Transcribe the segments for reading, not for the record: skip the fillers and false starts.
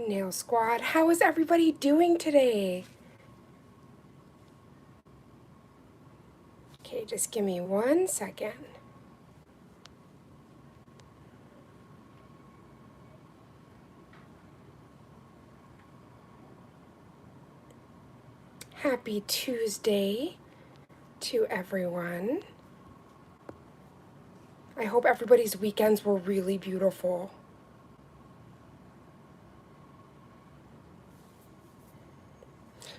Nail Squad, how is everybody doing today? Okay, just give me 1 second. Happy Tuesday to everyone. I hope everybody's weekends were really beautiful.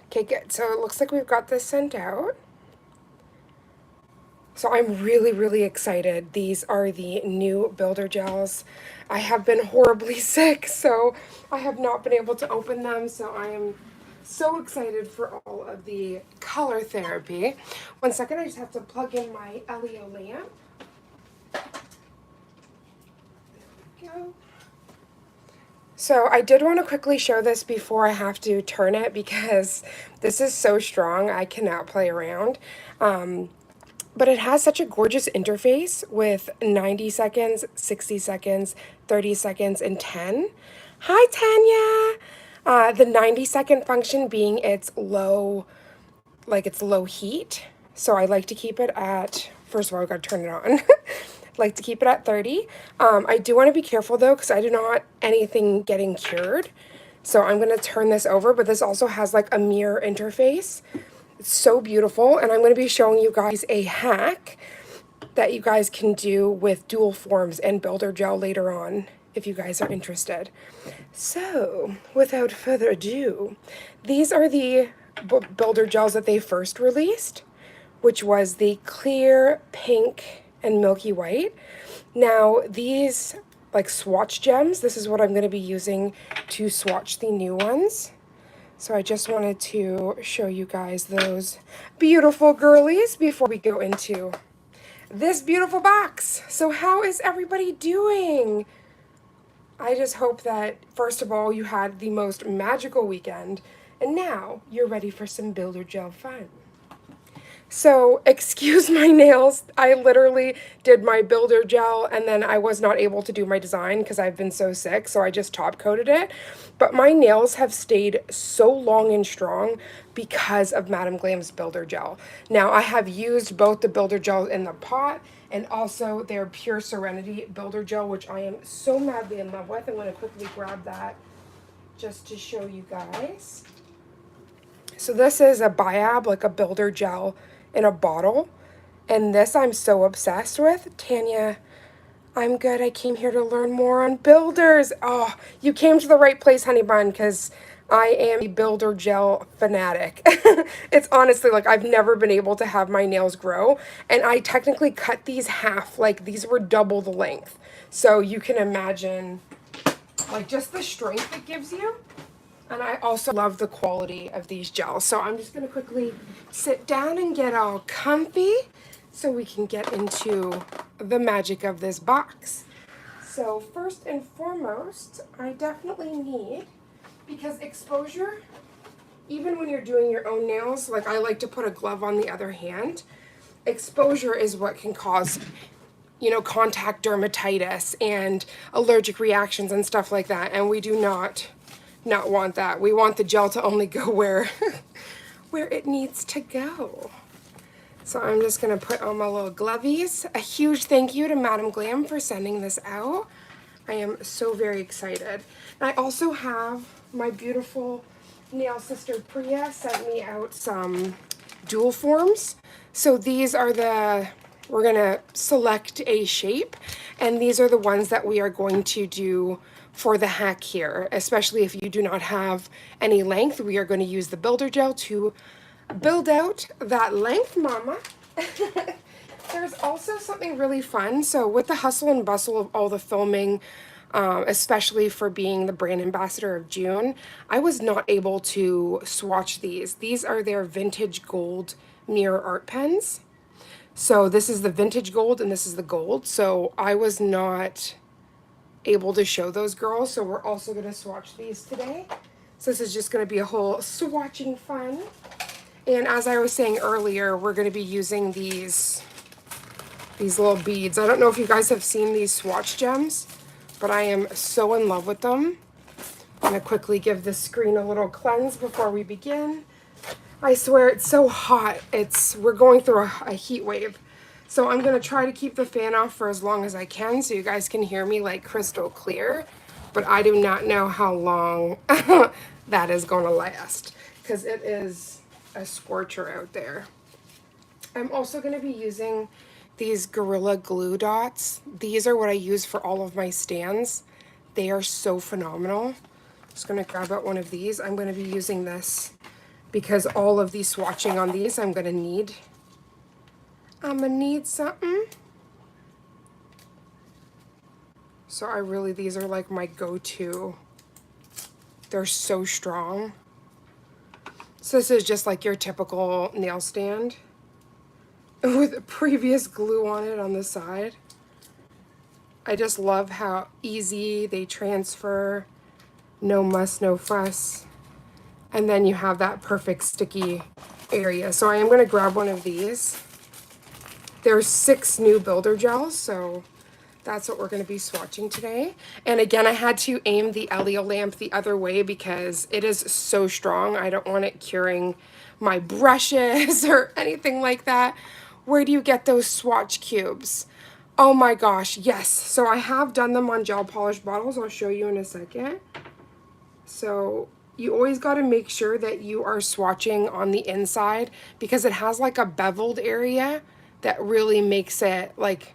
Okay, good. So it looks like we've got this sent out. So I'm really excited. These are the new builder gels. I have been horribly sick, so I have not been able to open them. So I am so excited for all of the color therapy. 1 second, I just have to plug in my LEO lamp. There we go. So I did want to quickly show this before I have to turn it because this is so strong. I cannot play around. But it has such a gorgeous interface with 90 seconds, 60 seconds, 30 seconds, and 10. Hi, Tanya! The 90-second function being its low heat. So I like to keep it at, first of all, I've got to turn it on. Like to keep it at 30. I do want to be careful though, because I do not want anything getting cured. So I'm going to turn this over, but this also has like a mirror interface. It's so beautiful, and I'm going to be showing you guys a hack that you guys can do with dual forms and builder gel later on if you guys are interested. So, without further ado, these are the builder gels that they first released, which was the clear, pink, and milky white. Now, these like swatch gems, this is what I'm going to be using to swatch the new ones. So I just wanted to show you guys those beautiful girlies before we go into this beautiful box. So how is everybody doing? I just hope that, first of all, you had the most magical weekend, and now you're ready for some builder gel fun. So, excuse my nails. I literally did my builder gel and then I was not able to do my design because I've been so sick, so I just top coated it. But my nails have stayed so long and strong because of Madam Glam's builder gel. Now, I have used both the builder gel in the pot and also their Pure Serenity builder gel, which I am so madly in love with. I'm going to quickly grab that just to show you guys. So this is a Biab, like a builder gel in a bottle. And this I'm so obsessed with. Tanya, I'm good. I came here to learn more on builders. Oh, you came to the right place, honey bun, because I am a builder gel fanatic. It's honestly like I've never been able to have my nails grow. And I technically cut these half, like these were double the length. So you can imagine like just the strength it gives you. And I also love the quality of these gels. So I'm just going to quickly sit down and get all comfy so we can get into the magic of this box. So first and foremost, I definitely need, because exposure, even when you're doing your own nails, like I like to put a glove on the other hand, exposure is what can cause, you know, contact dermatitis and allergic reactions and stuff like that. And we do not want that. We want the gel to only go where it needs to go. So I'm just gonna put on my little glovies. A huge thank you to Madam Glam for sending this out. I am so very excited. And I also have my beautiful nail sister Priya sent me out some dual forms. So these are we're gonna select a shape, and these are the ones that we are going to do for the hack here, especially if you do not have any length. We are going to use the builder gel to build out that length, mama. There's also something really fun. So with the hustle and bustle of all the filming, especially for being the brand ambassador of June, I was not able to swatch these. These are their vintage gold mirror art pens. So this is the vintage gold and this is the gold. So I was not able to show those girls, so we're also going to swatch these today. So this is just going to be a whole swatching fun. And as I was saying earlier, we're going to be using these little beads. I don't know if you guys have seen these swatch gems, but I am so in love with them. I'm going to quickly give the screen a little cleanse before we begin. I swear it's so hot. We're going through a heat wave. So I'm going to try to keep the fan off for as long as I can so you guys can hear me like crystal clear. But I do not know how long that is going to last because it is a scorcher out there. I'm also going to be using these Gorilla Glue dots. These are what I use for all of my stands. They are so phenomenal. Just going to grab out one of these. I'm going to be using this because all of these swatching on these I'm going to need. I'm going to need something. So these are like my go-to. They're so strong. So this is just like your typical nail stand with previous glue on it on the side. I just love how easy they transfer. No muss, no fuss. And then you have that perfect sticky area. So I am going to grab one of these. There's 6 new builder gels, so that's what we're going to be swatching today. And again, I had to aim the Elio lamp the other way because it is so strong. I don't want it curing my brushes or anything like that. Where do you get those swatch cubes? Oh my gosh, yes. So I have done them on gel polish bottles. I'll show you in a second. So you always got to make sure that you are swatching on the inside because it has like a beveled area that really makes it like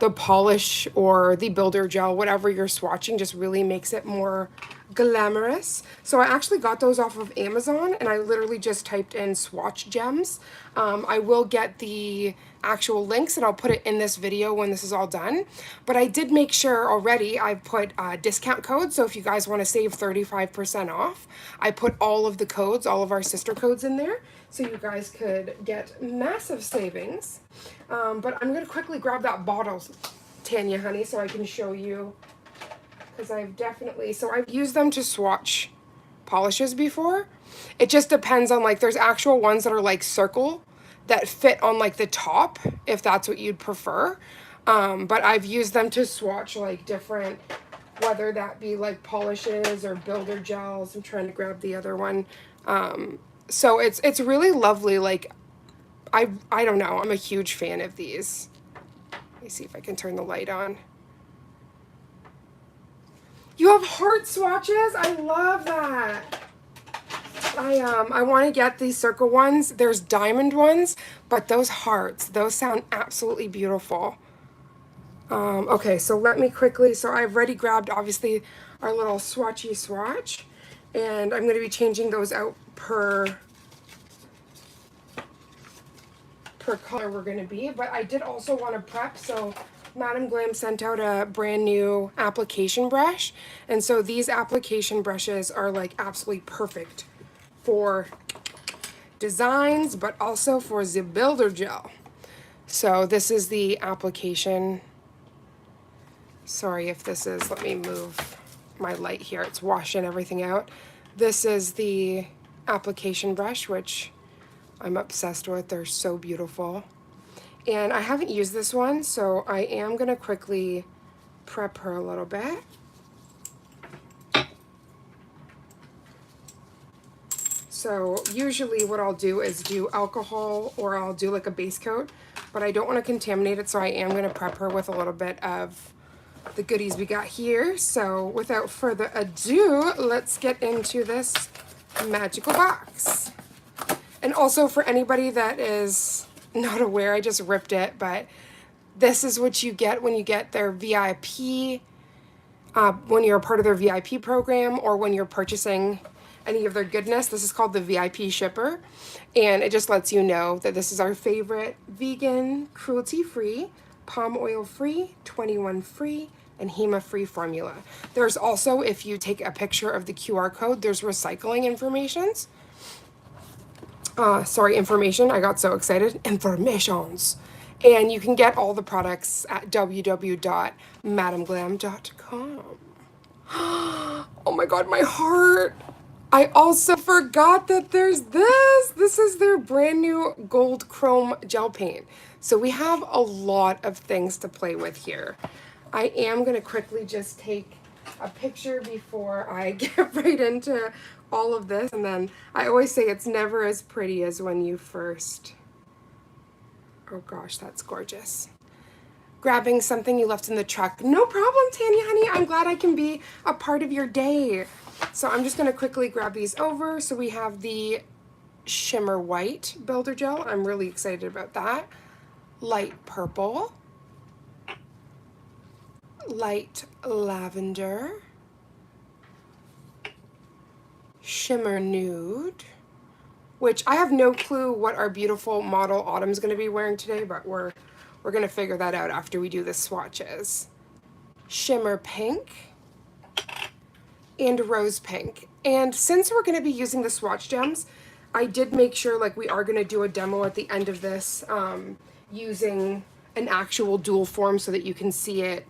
the polish or the builder gel, whatever you're swatching, just really makes it more glamorous. So I actually got those off of Amazon and I literally just typed in swatch gems. I will get the actual links and I'll put it in this video when this is all done. But I did make sure already I've put discount codes. So if you guys want to save 35% off, I put all of the codes, all of our sister codes in there. So you guys could get massive savings. But I'm going to quickly grab that bottle, Tanya, honey, so I can show you. Because I've used them to swatch polishes before. It just depends on, like, there's actual ones that are like circle that fit on like the top, if that's what you'd prefer. But I've used them to swatch like different, whether that be like polishes or builder gels. I'm trying to grab the other one. So it's really lovely. Like, I don't know. I'm a huge fan of these. Let me see if I can turn the light on. You have heart swatches? I love that. I want to get these circle ones. There's diamond ones, but those hearts, those sound absolutely beautiful. Okay, so let me quickly, so I've already grabbed obviously our little swatchy swatch, and I'm going to be changing those out per color we're going to be, but I did also want to prep. So Madam Glam sent out a brand new application brush, and so these application brushes are like absolutely perfect for designs, but also for the builder gel. So this is the application. Sorry if this is, let me move my light here, it's washing everything out. This is the application brush, which I'm obsessed with. They're so beautiful. And I haven't used this one, so I am going to quickly prep her a little bit. So usually what I'll do is do alcohol, or I'll do like a base coat, but I don't want to contaminate it, so I am going to prep her with a little bit of the goodies we got here. So without further ado, let's get into this magical box. And also for anybody that is not aware, I just ripped it, but this is what you get when you get their VIP, when you're a part of their VIP program, or when you're purchasing any of their goodness. This is called the VIP Shipper, and it just lets you know that this is our favorite vegan, cruelty-free, palm oil-free, 21-free, and HEMA-free formula. There's also, if you take a picture of the QR code, there's recycling informations. Information. I got so excited. Informations. And you can get all the products at www.madamglam.com. Oh my god, my heart. I also forgot that there's this. This is their brand new gold chrome gel paint. So we have a lot of things to play with here. I am going to quickly just take a picture before I get right into all of this. And then I always say it's never as pretty as when you first, oh gosh, that's gorgeous. Grabbing something you left in the truck. No problem, Tanya, honey. I'm glad I can be a part of your day. So I'm just gonna quickly grab these over. So we have the Shimmer White Builder Gel. I'm really excited about that. Light Purple. Light Lavender. Shimmer Nude. Which I have no clue what our beautiful model Autumn's gonna be wearing today, but we're gonna figure that out after we do the swatches. Shimmer Pink. And Rose Pink. And since we're gonna be using the swatch gems, I did make sure like we are gonna do a demo at the end of this using an actual dual form so that you can see it,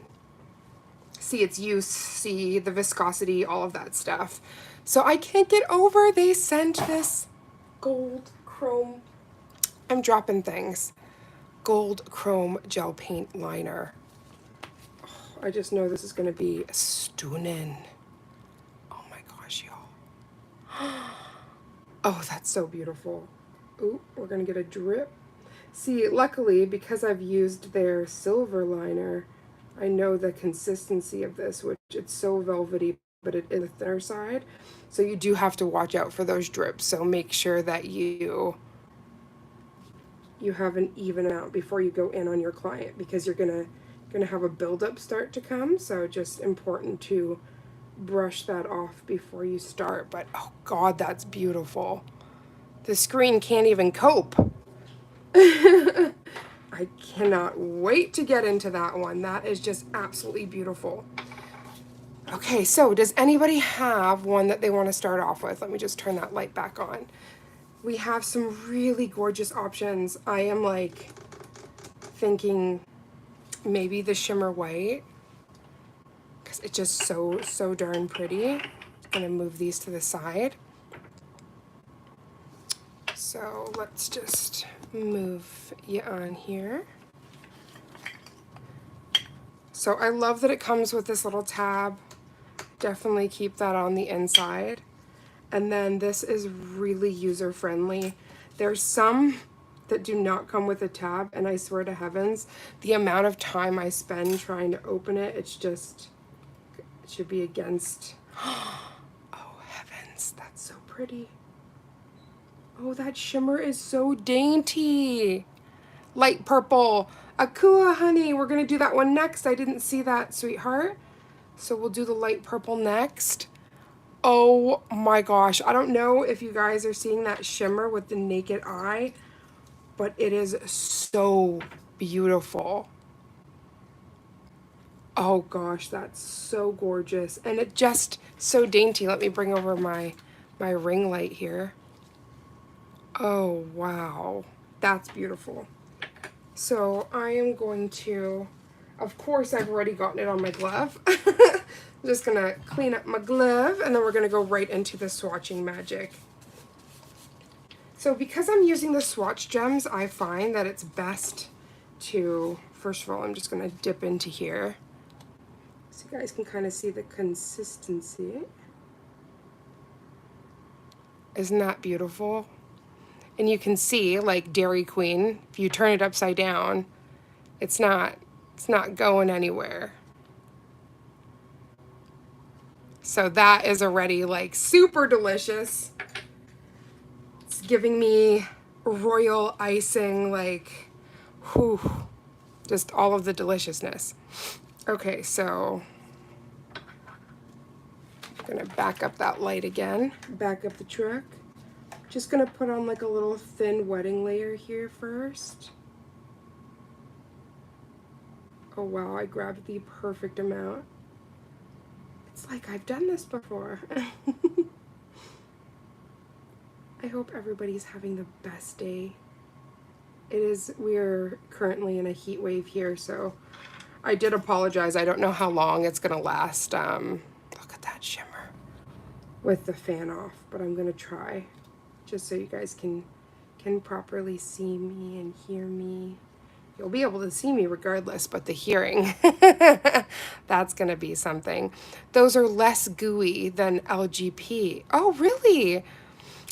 see its use, see the viscosity, all of that stuff. So I can't get over they sent this gold chrome, I'm dropping things, gold chrome gel paint liner. Oh, I just know this is gonna be stunning. Oh my gosh, y'all. Oh, that's so beautiful. Ooh, we're gonna get a drip. See, luckily, because I've used their silver liner, I know the consistency of this, which it's so velvety, but it is the thinner side. So you do have to watch out for those drips. So make sure that you have an even amount before you go in on your client, because you're gonna have a buildup start to come. So just important to brush that off before you start. But oh God, that's beautiful. The screen can't even cope. I cannot wait to get into that one. That is just absolutely beautiful. Okay, so does anybody have one that they want to start off with? Let me just turn that light back on. We have some really gorgeous options. I am like thinking maybe the Shimmer White, because it's just so darn pretty. I'm gonna move these to the side. So let's just move you on here. So I love that it comes with this little tab. Definitely keep that on the inside. And then this is really user friendly. There's some that do not come with a tab, and I swear to heavens, the amount of time I spend trying to open it, it's just, it should be against. Oh heavens, that's so pretty. Oh, that shimmer is so dainty. Light purple. Akua, honey, we're gonna do that one next. I didn't see that, sweetheart. So we'll do the light purple next. Oh my gosh, I don't know if you guys are seeing that shimmer with the naked eye, but it is so beautiful. Oh gosh, that's so gorgeous. And it just so dainty. Let me bring over my ring light here. Oh wow, that's beautiful. So I am going to, of course I've already gotten it on my glove. I'm just gonna clean up my glove, and then we're gonna go right into the swatching magic. So because I'm using the swatch gems, I find that it's best to, first of all, I'm just gonna dip into here so you guys can kind of see the consistency. Isn't that beautiful? And you can see, like Dairy Queen, if you turn it upside down, it's not going anywhere. So that is already like super delicious. It's giving me royal icing, like, whew, just all of the deliciousness. Okay, so I'm gonna back up that light again, back up the truck. Just gonna put on like a little thin wetting layer here first. Oh wow, I grabbed the perfect amount. It's like I've done this before. I hope everybody's having the best day. We're currently in a heat wave here, so I did apologize. I don't know how long it's gonna last. Look at that shimmer with the fan off, but I'm gonna try just so you guys can properly see me and hear me. You'll be able to see me regardless, but the hearing, that's going to be something. Those are less gooey than LGP. Oh, really?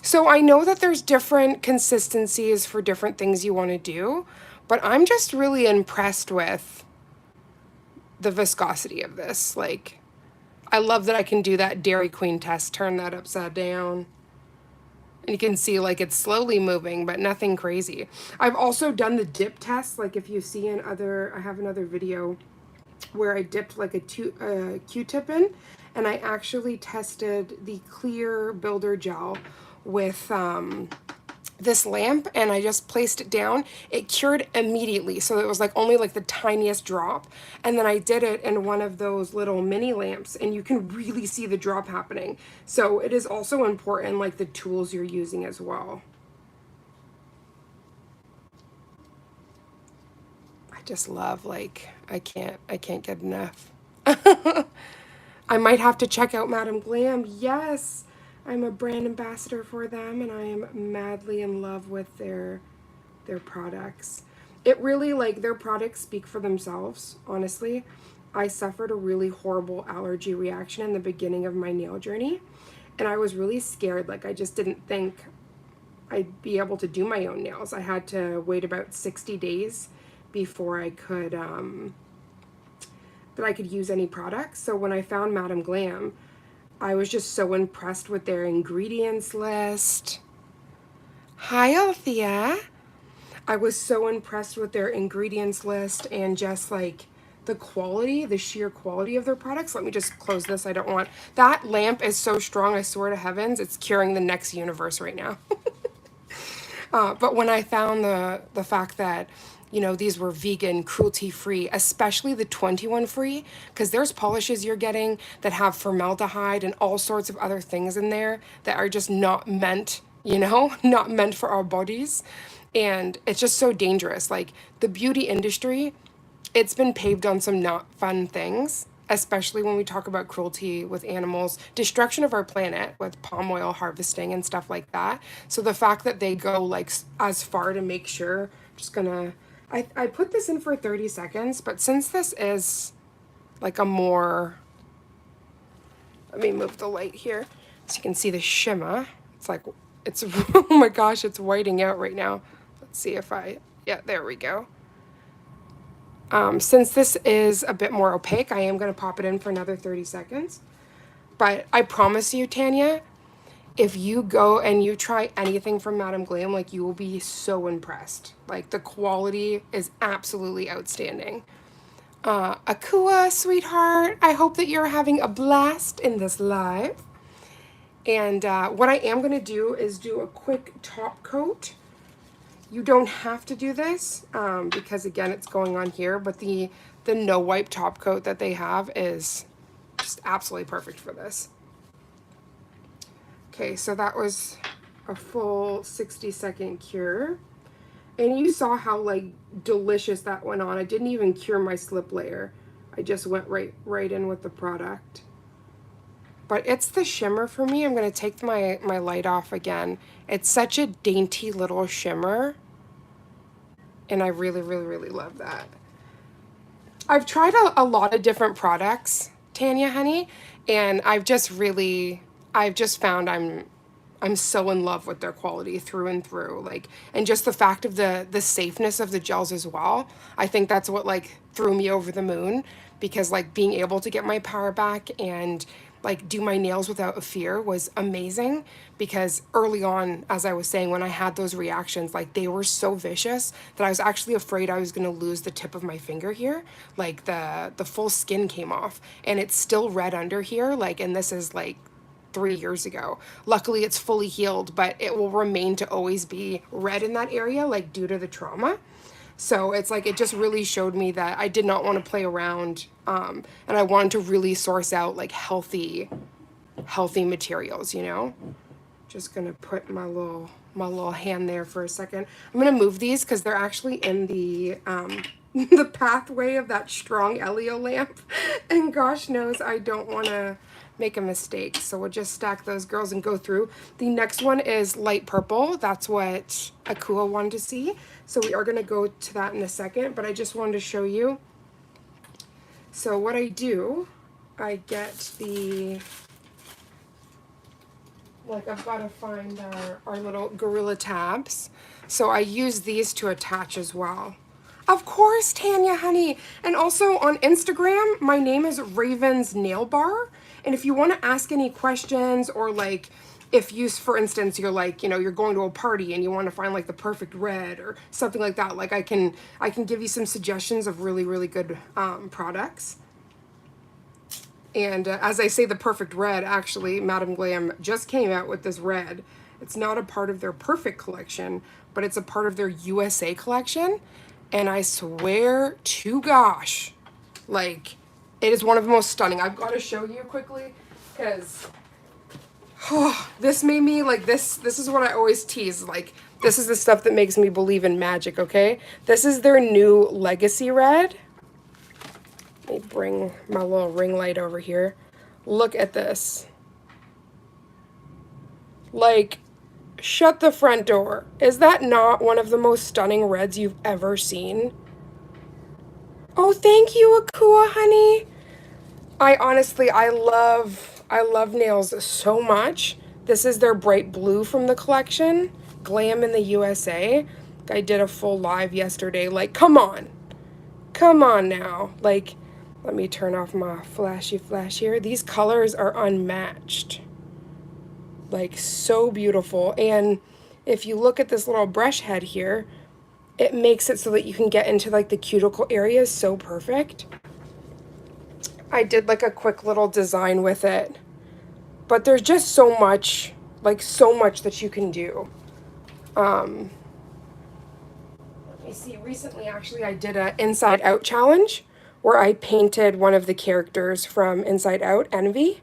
So I know that there's different consistencies for different things you want to do, but I'm just really impressed with the viscosity of this. Like, I love that I can do that Dairy Queen test, turn that upside down. And you can see like it's slowly moving, but nothing crazy. I've also done the dip test. Like if you see in other, I have another video where I dipped like a Q-tip in, and I actually tested the clear builder gel with this lamp, and I just placed it down. It cured immediately, so it was like only like the tiniest drop. And then I did it in one of those little mini lamps, and you can really see the drop happening. So it is also important, like the tools you're using as well. I just love, like, I can't get enough. I might have to check out Madam Glam. Yes, I'm a brand ambassador for them, and I am madly in love with their products. It really, like, their products speak for themselves, honestly. I suffered a really horrible allergy reaction in the beginning of my nail journey, and I was really scared. Like, I just didn't think I'd be able to do my own nails. I had to wait about 60 days before I could that I could use any products. So when I found Madam Glam, I was just so impressed with their ingredients list. Hi, Althea. I was so impressed with their ingredients list and just like the quality, the sheer quality of their products. Let me just close this. I don't want, that lamp is so strong, I swear to heavens, it's curing the next universe right now. But when I found the fact that, you know, these were vegan, cruelty-free, especially the 21 free, because there's polishes you're getting that have formaldehyde and all sorts of other things in there that are just not meant, you know, not meant for our bodies. And it's just so dangerous. Like the beauty industry, it's been paved on some not fun things, especially when we talk about cruelty with animals, destruction of our planet with palm oil harvesting and stuff like that. So the fact that they go like as far to make sure, just gonna, I put this in for 30 seconds, but since this is like a more, let me move the light here so you can see the shimmer. It's like, it's, oh my gosh, it's whiting out right now. Let's see if yeah, there we go. Since this is a bit more opaque, I am going to pop it in for another 30 seconds. But I promise you, Tanya, if you go and you try anything from Madam Glam, like you will be so impressed. Like the quality is absolutely outstanding. Akua, sweetheart, I hope that you're having a blast in this live. And what I am going to do is do a quick top coat. You don't have to do this because again, it's going on here, but the no wipe top coat that they have is just absolutely perfect for this. Okay, so that was a full 60-second cure. And you saw how like delicious that went on. I didn't even cure my slip layer. I just went right in with the product. But it's the shimmer for me. I'm going to take my light off again. It's such a dainty little shimmer. And I really, really, really love that. I've tried a lot of different products, Tanya, honey. And I've just found I'm so in love with their quality through and through. Like, and just the fact of the safeness of the gels as well. I think that's what like threw me over the moon, because like being able to get my power back and like do my nails without a fear was amazing. Because early on, as I was saying, when I had those reactions, like they were so vicious that I was actually afraid I was going to lose the tip of my finger here. Like the full skin came off and it's still red under here. Like, and this is like 3 years ago. Luckily it's fully healed, but it will remain to always be red in that area, like due to the trauma. So it's like, it just really showed me that I did not want to play around. And I wanted to really source out like healthy materials, you know? Just gonna put my little hand there for a second. I'm gonna move these because they're actually in the the pathway of that strong Elio lamp. And gosh knows I don't wanna make a mistake. So we'll just stack those girls and go through. The next one is light purple. That's what Akua wanted to see. So we are going to go to that in a second, but I just wanted to show you. So what I do, I get the, like I've got to find our little Gorilla tabs. So I use these to attach as well. Of course, Tanya, honey. And also on Instagram, my name is Raven's Nail Bar. And if you want to ask any questions, or like if you, for instance, you're like, you know, you're going to a party and you want to find like the perfect red or something like that, like I can give you some suggestions of really, really good products. And as I say, the perfect red, actually, Madame Glam just came out with this red. It's not a part of their perfect collection, but it's a part of their USA collection. And I swear to gosh, like, it is one of the most stunning. I've got to show you quickly, because this made me, like, this is what I always tease. Like, this is the stuff that makes me believe in magic, okay? This is their new Legacy Red. Let me bring my little ring light over here. Look at this. Like, shut the front door. Is that not one of the most stunning reds you've ever seen? Oh, thank you, Akua, honey. I honestly, I love nails so much. This is their bright blue from the collection, Glam in the USA. I did a full live yesterday. Like, come on. Come on now. Like, let me turn off my flashy flash here. These colors are unmatched. Like, so beautiful. And if you look at this little brush head here, it makes it so that you can get into like the cuticle areas so perfect. I did like a quick little design with it, but there's just so much, like so much that you can do. Let me see, recently actually I did a Inside Out challenge where I painted one of the characters from Inside Out, Envy.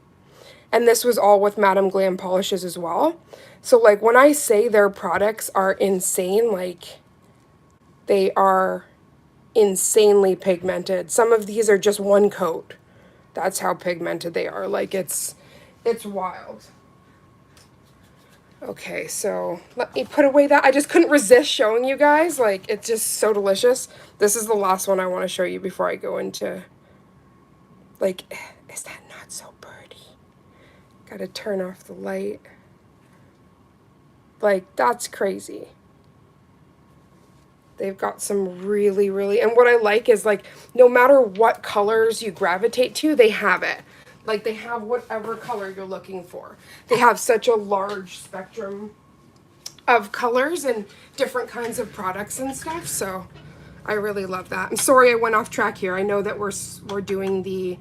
And this was all with Madame Glam polishes as well. So like when I say their products are insane, like they are insanely pigmented. Some of these are just one coat. That's how pigmented they are. Like it's wild. Okay, so let me put away that. I just couldn't resist showing you guys. Like, it's just so delicious. This is the last one I want to show you before I go into, like, is that not so pretty? Gotta turn off the light. Like, that's crazy. They've got some really, really, and what I like is, like, no matter what colors you gravitate to, they have it. Like, they have whatever color you're looking for. They have such a large spectrum of colors and different kinds of products and stuff, so I really love that. I'm sorry I went off track here. I know that we're doing the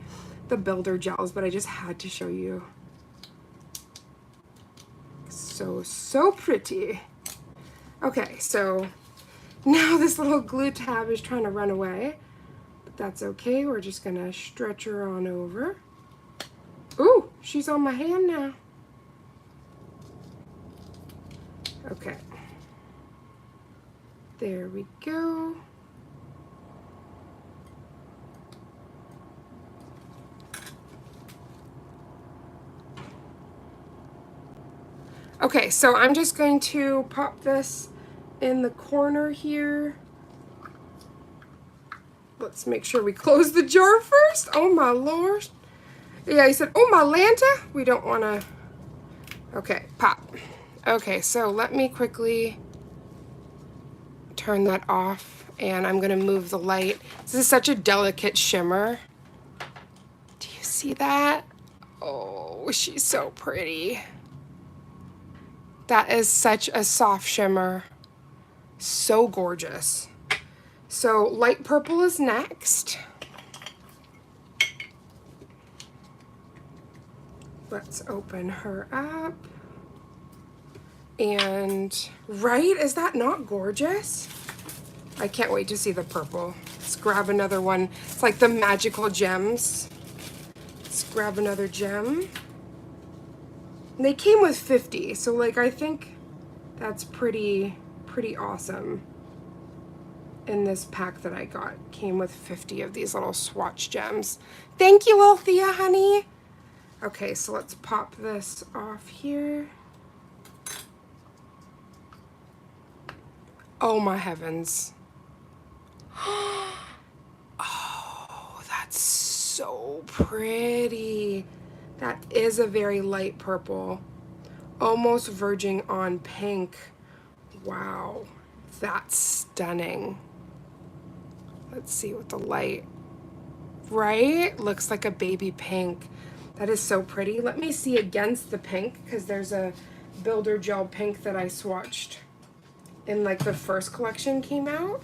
builder gels, but I just had to show you. So pretty. Okay, so now this little glue tab is trying to run away, but that's okay. We're just gonna stretch her on over. Ooh, she's on my hand now. Okay. There we go. Okay, so I'm just going to pop this in the corner here. Let's make sure we close the jar first. Oh my lord. Yeah, he said, oh my Lanta. We don't want to. Okay, pop. Okay, so let me quickly turn that off, and I'm going to move the light. This is such a delicate shimmer. Do you see that? Oh, she's so pretty. That is such a soft shimmer. So gorgeous. So light purple is next. Let's open her up. And right, is that not gorgeous? I can't wait to see the purple. Let's grab another one. It's like the magical gems. Let's grab another gem. And they came with 50, so like I think that's pretty awesome. In this pack that I got, came with 50 of these little swatch gems. Thank you, Althea, honey. Okay, so let's pop this off here. Oh my heavens. Oh, that's so pretty. That is a very light purple. Almost verging on pink. Wow, that's stunning. Let's see with the light. Right? Looks like a baby pink. That is so pretty. Let me see against the pink, because there's a Builder Gel pink that I swatched in like the first collection came out.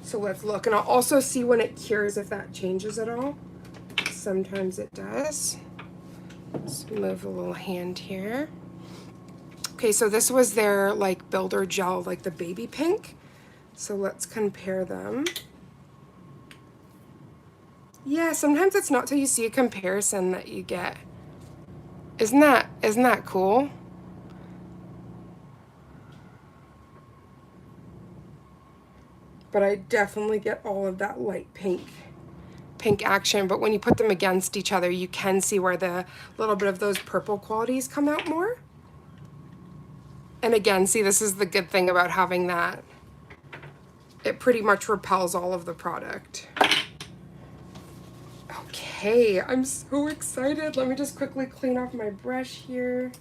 So let's look, and I'll also see when it cures if that changes at all. Sometimes it does. Let's move a little hand here. Okay, so this was their like Builder Gel, like the baby pink. So let's compare them. Yeah, sometimes it's not till you see a comparison that you get. Isn't that cool? But I definitely get all of that light pink action, but when you put them against each other, you can see where the little bit of those purple qualities come out more. And again, see, this is the good thing about having that. It pretty much repels all of the product. Okay, I'm so excited. Let me just quickly clean off my brush here.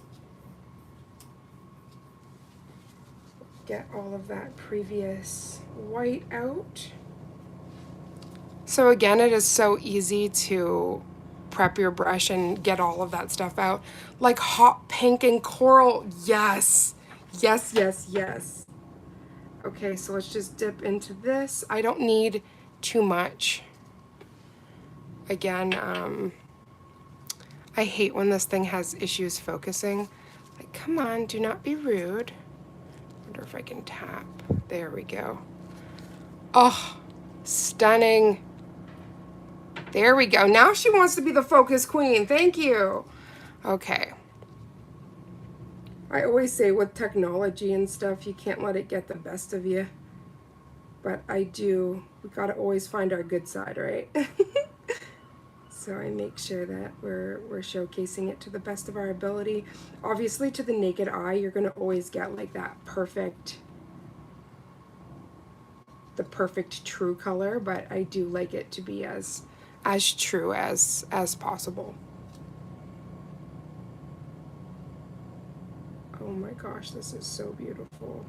Get all of that previous white out. So again, it is so easy to prep your brush and get all of that stuff out. Like hot pink and coral, yes. Yes, yes, yes. Okay, so let's just dip into this. I don't need too much. Again, I hate when this thing has issues focusing. Like, come on, do not be rude. Wonder if I can tap. There we go. Oh, stunning. There we go. Now she wants to be the focus queen. Thank you. Okay. I always say with technology and stuff, you can't let it get the best of you. But I do. We gotta always find our good side, right? So I make sure that we're showcasing it to the best of our ability. Obviously, to the naked eye, you're gonna always get like that the perfect true color, but I do like it to be as true as possible. Oh my gosh, this is so beautiful.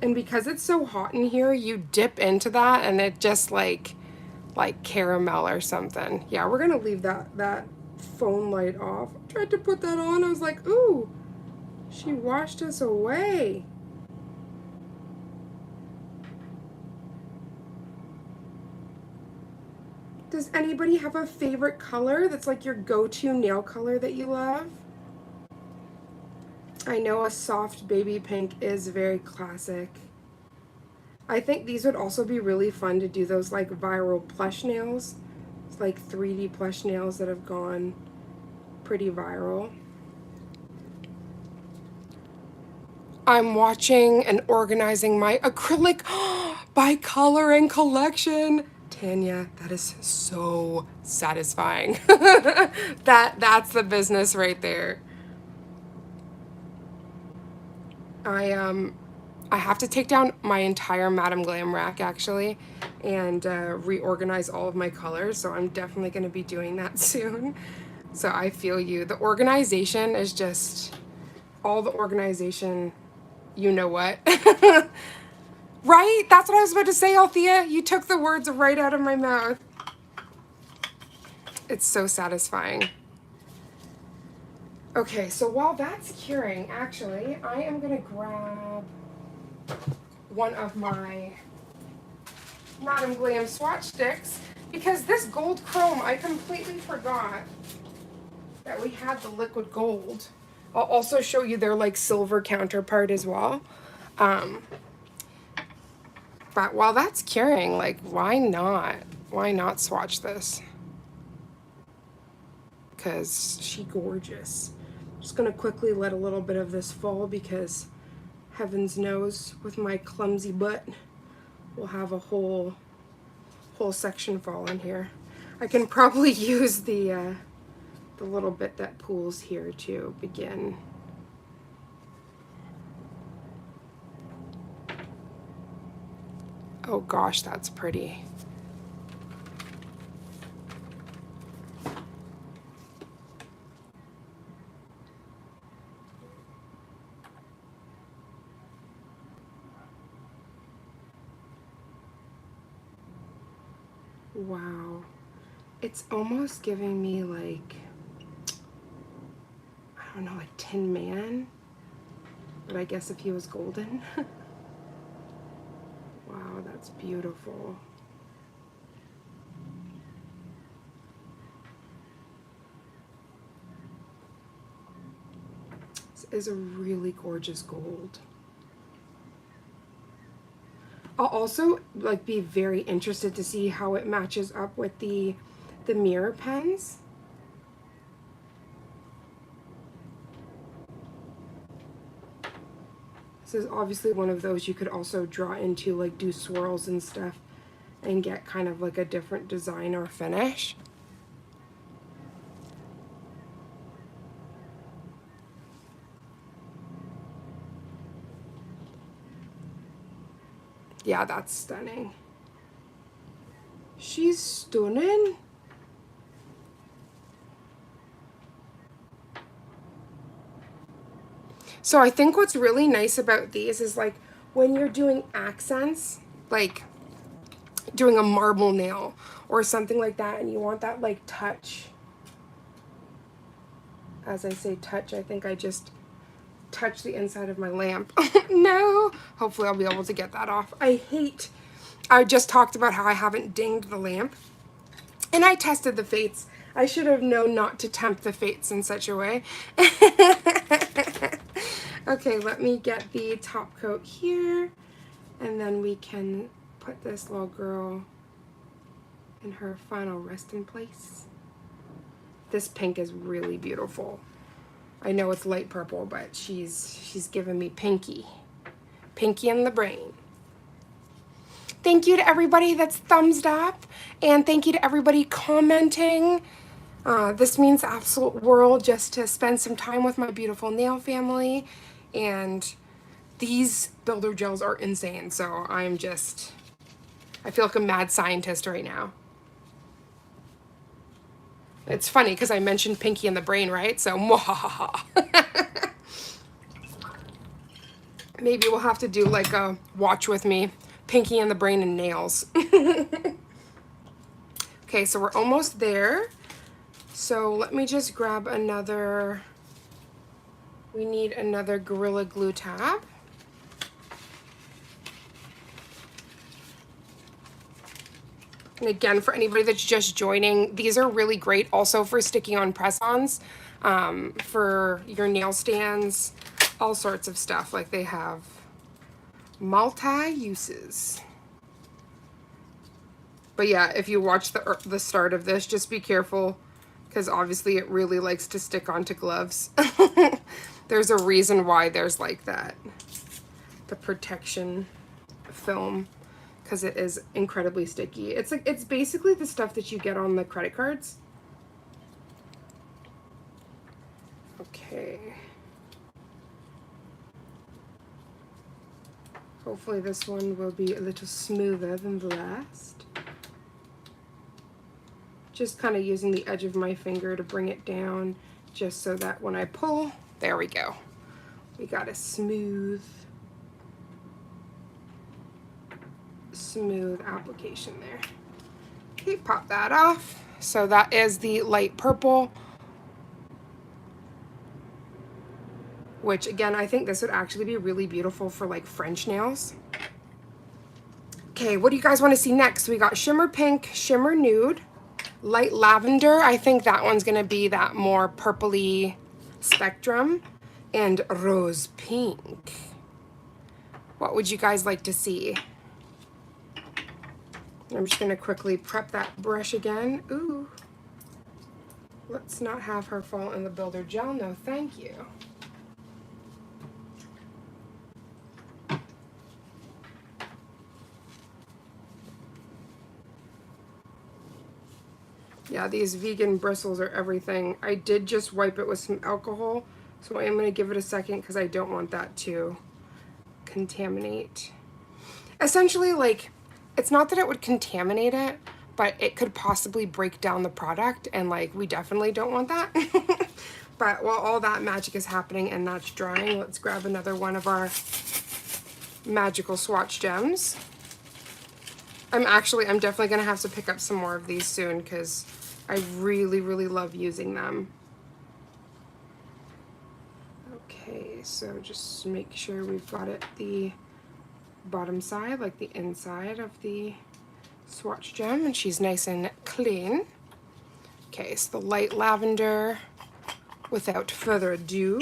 And because it's so hot in here, you dip into that and it just like caramel or something. Yeah, we're gonna leave that phone light off. I tried to put that on, I was like, ooh, she washed us away. Does anybody have a favorite color that's like your go-to nail color that you love? I know a soft baby pink is very classic. I think these would also be really fun to do those like viral plush nails. It's like 3D plush nails that have gone pretty viral. I'm watching and organizing my acrylic by color and collection. Tanya, that is so satisfying. That's the business right there. I have to take down my entire Madam Glam rack actually and reorganize all of my colors, so I'm definitely going to be doing that soon. So I feel you. The organization is just all the organization, you know what? Right? That's what I was about to say, Althea. You took the words right out of my mouth. It's so satisfying. Okay, so while that's curing, actually, I am going to grab one of my Madam Glam swatch sticks, because this gold chrome, I completely forgot that we had the liquid gold. I'll also show you their like silver counterpart as well. But while that's curing, like, why not? Why not swatch this? Because she's gorgeous. Just gonna quickly let a little bit of this fall because heavens knows with my clumsy butt we'll have a whole section fall in here. I can probably use the little bit that pools here to begin. Oh gosh, that's pretty. Wow. It's almost giving me like, I don't know, a Tin Man, but I guess if he was golden. Wow, that's beautiful. This is a really gorgeous gold. I'll also like be very interested to see how it matches up with the mirror pens. This is obviously one of those you could also draw into, like do swirls and stuff and get kind of like a different design or finish. Yeah, that's stunning. She's stunning. So I think what's really nice about these is like when you're doing accents, like doing a marble nail or something like that, and you want that like touch. As I say touch, I think I just touched the inside of my lamp. No, hopefully I'll be able to get that off. I just talked about how I haven't dinged the lamp, and I tested the fates. I should have known not to tempt the fates in such a way. Okay, let me get the top coat here, and then we can put this little girl in her final resting place. This pink is really beautiful. I know it's light purple, but she's giving me pinky. Pinky in the brain. Thank you to everybody that's thumbs up, and thank you to everybody commenting. This means the absolute world just to spend some time with my beautiful nail family, and these builder gels are insane, so I feel like a mad scientist right now. It's funny because I mentioned pinky in the brain, right? So, mwahaha. Maybe we'll have to do like a watch with me, pinky in the brain and nails. Okay, so we're almost there. So let me just grab another, we need another Gorilla Glue tab. And again, for anybody that's just joining, these are really great also for sticking on press-ons, for your nail stands, all sorts of stuff. Like they have multi-uses. But yeah, if you watch the start of this, just be careful because obviously it really likes to stick onto gloves. There's a reason why there's like that, the protection film, because it is incredibly sticky. It's like, it's basically the stuff that you get on the credit cards. Okay. Hopefully this one will be a little smoother than the last. Just kind of using the edge of my finger to bring it down, just so that when I pull, there we go. We got a smooth application there. Okay, pop that off. So that is the light purple, which again, I think this would actually be really beautiful for like French nails. Okay, what do you guys want to see next? We got Shimmer Pink, Shimmer Nude, Light Lavender. I think that one's going to be that more purpley spectrum, and Rose Pink. What would you guys like to see? I'm just going to quickly prep that brush again. Ooh. Let's not have her fall in the builder gel. No, thank you. Yeah, these vegan bristles are everything. I did just wipe it with some alcohol, so I am going to give it a second because I don't want that to contaminate. Essentially, like, it's not that it would contaminate it, but it could possibly break down the product, and like, we definitely don't want that. But while all that magic is happening and that's drying, let's grab another one of our magical swatch gems. I'm definitely gonna have to pick up some more of these soon because I really, really love using them. Okay, so just make sure we've got it the bottom side, like the inside of the swatch gem, and she's nice and clean. Okay, so the light lavender, without further ado.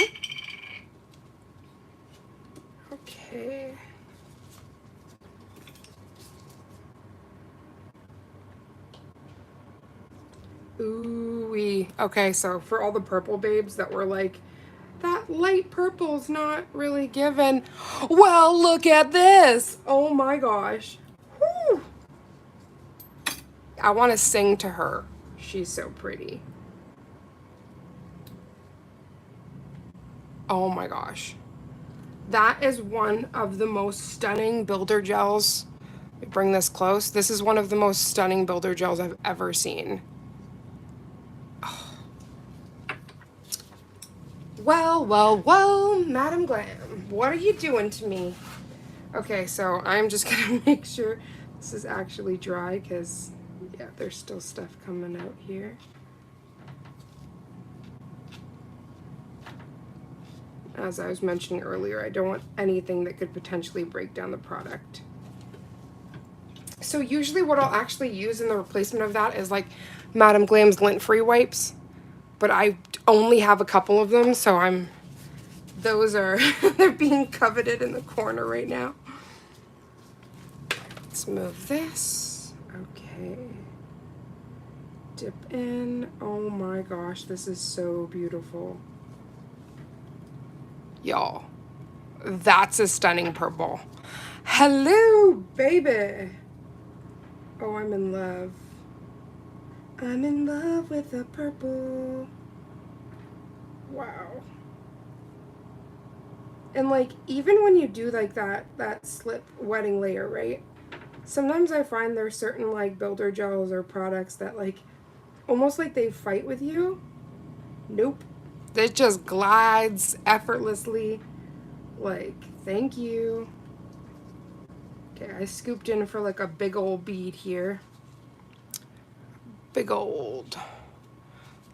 Okay. Ooh-wee. Okay, so for all the purple babes that were like, that light purple's not really given. Well, look at this. Oh my gosh. Whew. I want to sing to her. She's so pretty. Oh my gosh. That is one of the most stunning builder gels. Let me bring this close. This is one of the most stunning builder gels I've ever seen. Oh. Well, well, well, Madam Glam, what are you doing to me? Okay, so I'm just gonna make sure this is actually dry because, yeah, there's still stuff coming out here. As I was mentioning earlier, I don't want anything that could potentially break down the product. So usually what I'll actually use in the replacement of that is like Madam Glam's lint-free wipes, but I only have a couple of them, so those are, they're being coveted in the corner right now. Let's move this. Okay. Dip in. Oh my gosh, this is so beautiful. Y'all, that's a stunning purple. Hello, baby. Oh, I'm in love. I'm in love with the purple. Wow. And like, even when you do like that slip wetting layer, right? Sometimes I find there's certain like builder gels or products that like, almost like they fight with you. Nope. It just glides effortlessly. Like, thank you. Okay, I scooped in for like a big old bead here. Big old.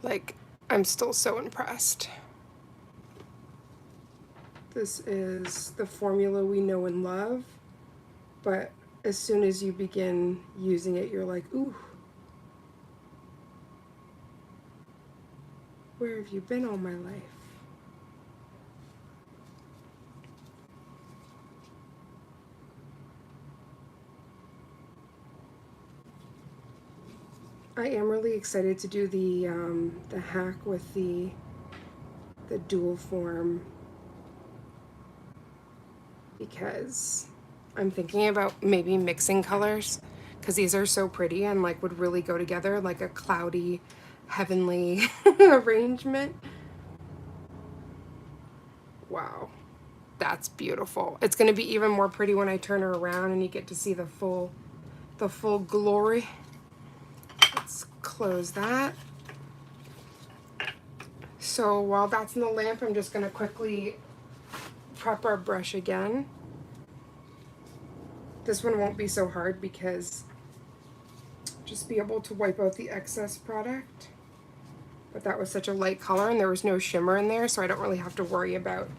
Like, I'm still so impressed. This is the formula we know and love, but as soon as you begin using it, you're like, ooh, where have you been all my life? I am really excited to do the hack with the dual form, because I'm thinking about maybe mixing colors, because these are so pretty and like would really go together like a cloudy, heavenly arrangement. Wow, that's beautiful. It's going to be even more pretty when I turn her around and you get to see the full glory. Let's close that. So while that's in the lamp, I'm just going to quickly prep our brush again. This one won't be so hard because just be able to wipe out the excess product. But that was such a light color and there was no shimmer in there, so I don't really have to worry about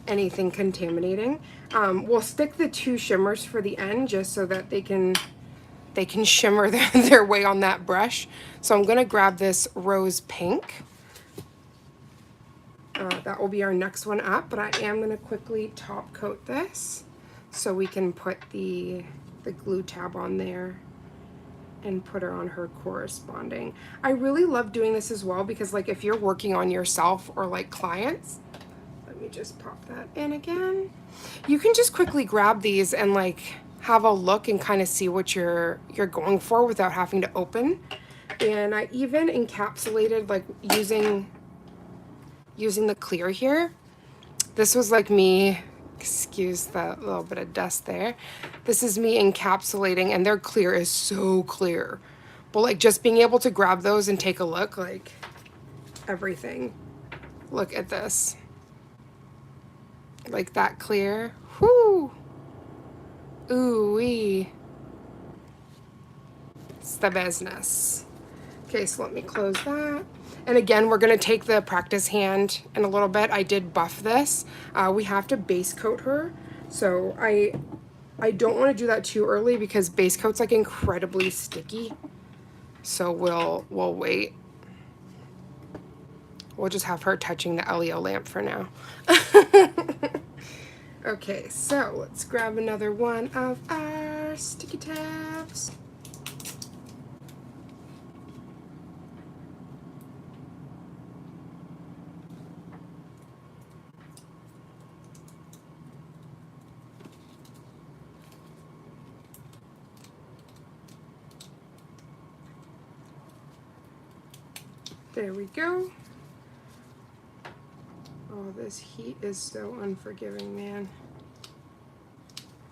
anything contaminating. We'll stick the 2 shimmers for the end just so that they can shimmer their way on that brush. So I'm gonna grab this rose pink. That will be our next one up, but I am gonna quickly top coat this so we can put the glue tab on there and put her on her corresponding. I really love doing this as well because like if you're working on yourself or like clients, let me just pop that in again. You can just quickly grab these and like have a look and kind of see what you're going for without having to open. And I even encapsulated, like, using the clear here. This was like me, excuse the little bit of dust there. This is me encapsulating, and their clear is so clear. But like just being able to grab those and take a look, like everything. Look at this. Like that clear. Whoo! Ooh-wee. It's the business. Okay, so let me close that. And again, we're gonna take the practice hand in a little bit. I did buff this. We have to base coat her. So I don't wanna do that too early because base coat's like incredibly sticky. So we'll wait. We'll just have her touching the LEO lamp for now. Okay, so let's grab another one of our sticky tabs. There we go. Oh, this heat is so unforgiving, man.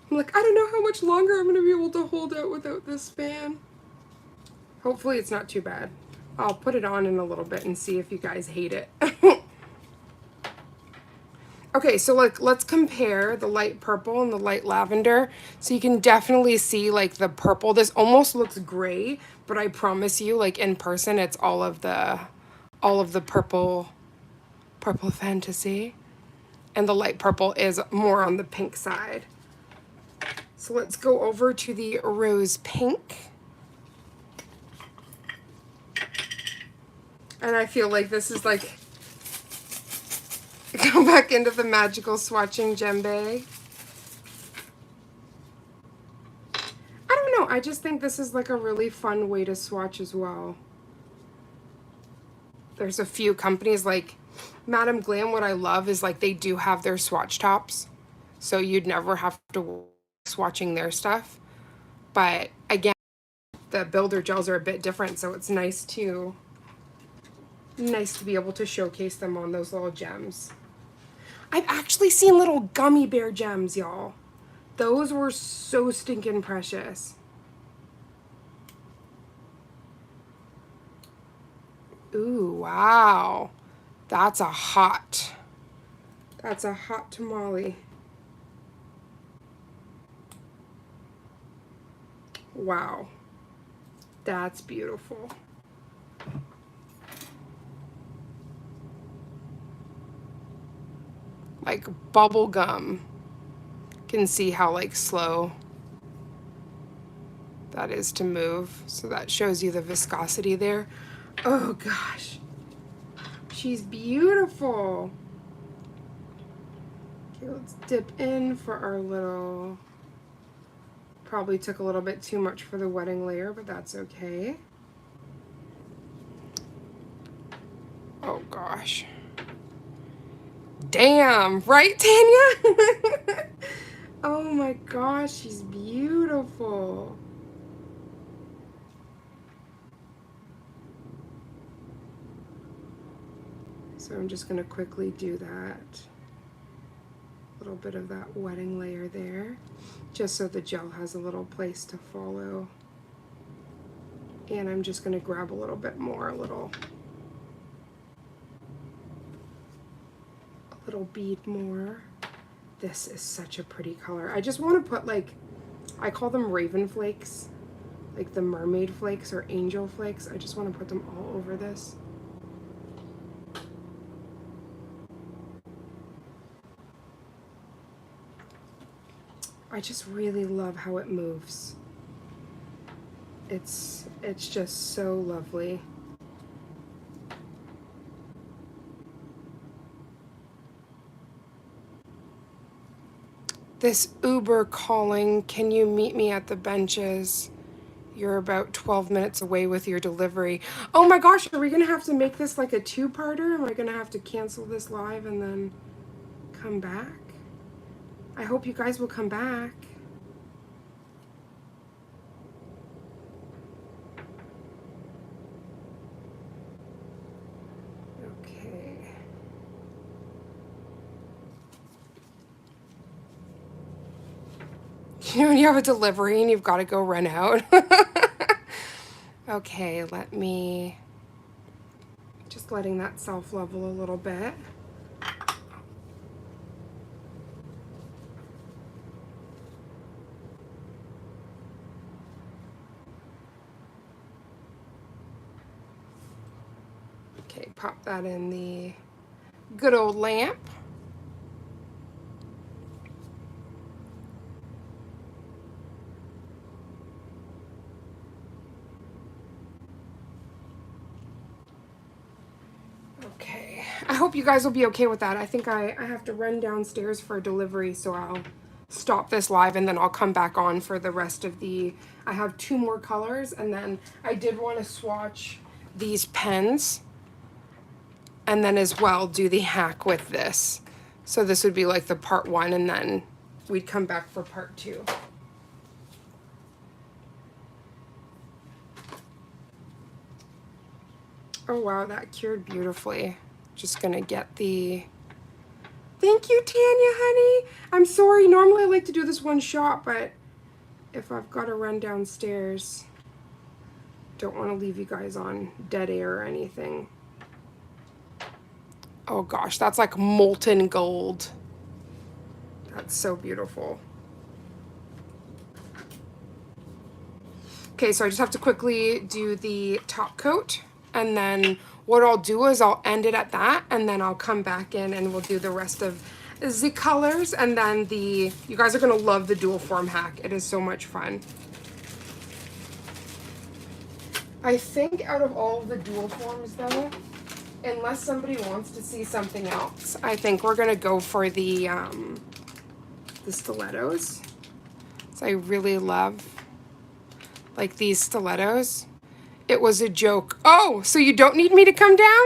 I'm like, I don't know how much longer I'm gonna be able to hold out without this fan. Hopefully it's not too bad. I'll put it on in a little bit and see if you guys hate it. Okay, so like let's compare the light purple and the light lavender. So you can definitely see like the purple. This almost looks gray, but I promise you, like in person, it's all of the purple fantasy. And the light purple is more on the pink side. So let's go over to the rose pink. And I feel like this is like, go back into the magical swatching djembe. I don't know, I just think this is like a really fun way to swatch as well. There's a few companies like Madame Glam. What I love is like they do have their swatch tops. So you'd never have to swatching their stuff. But again, the builder gels are a bit different, so it's nice to be able to showcase them on those little gems. I've actually seen little gummy bear gems, y'all. Those were so stinking precious. Ooh, wow. That's a hot tamale. Wow. That's beautiful. Like bubble gum. Can see how like slow that is to move. So that shows you the viscosity there. Oh gosh. She's beautiful. Okay, let's dip in for our little, probably took a little bit too much for the wedding layer, but that's okay. Oh gosh. Damn, right, Tanya? Oh my gosh, she's beautiful. So I'm just gonna quickly do that. A little bit of that wedding layer there, just so the gel has a little place to follow. And I'm just gonna grab a little bit more, a little bead more. This is such a pretty color. I just want to put like, I call them raven flakes, like the mermaid flakes or angel flakes. I just want to put them all over this. I just really love how it moves. It's just so lovely. This Uber calling, can you meet me at the benches? You're about 12 minutes away with your delivery. Oh my gosh, are we gonna have to make this like a two-parter? Am I gonna have to cancel this live and then come back? I hope you guys will come back. You know when you have a delivery and you've got to go run out? Okay, let me, just letting that self-level a little bit. Okay, pop that in the good old lamp. Okay, I hope you guys will be okay with that. I think I have to run downstairs for a delivery, so I'll stop this live and then I'll come back on for the rest of the, I have 2 more colors, and then I did want to swatch these pens and then as well do the hack with this. So this would be like the part 1, and then we'd come back for part 2. Oh wow, that cured beautifully. Just gonna get the, thank you, Tanya, honey. I'm sorry, normally I like to do this one shot, but if I've got to run downstairs, don't want to leave you guys on dead air or anything. Oh gosh, that's like molten gold. That's so beautiful. Okay, so I just have to quickly do the top coat, and then what I'll do is I'll end it at that, and then I'll come back in and we'll do the rest of the colors, and then the, you guys are gonna love the dual form hack. It is so much fun. I think out of all of the dual forms though, unless somebody wants to see something else, I think we're gonna go for the stilettos. So I really love like these stilettos. It was a joke. Oh, so you don't need me to come down?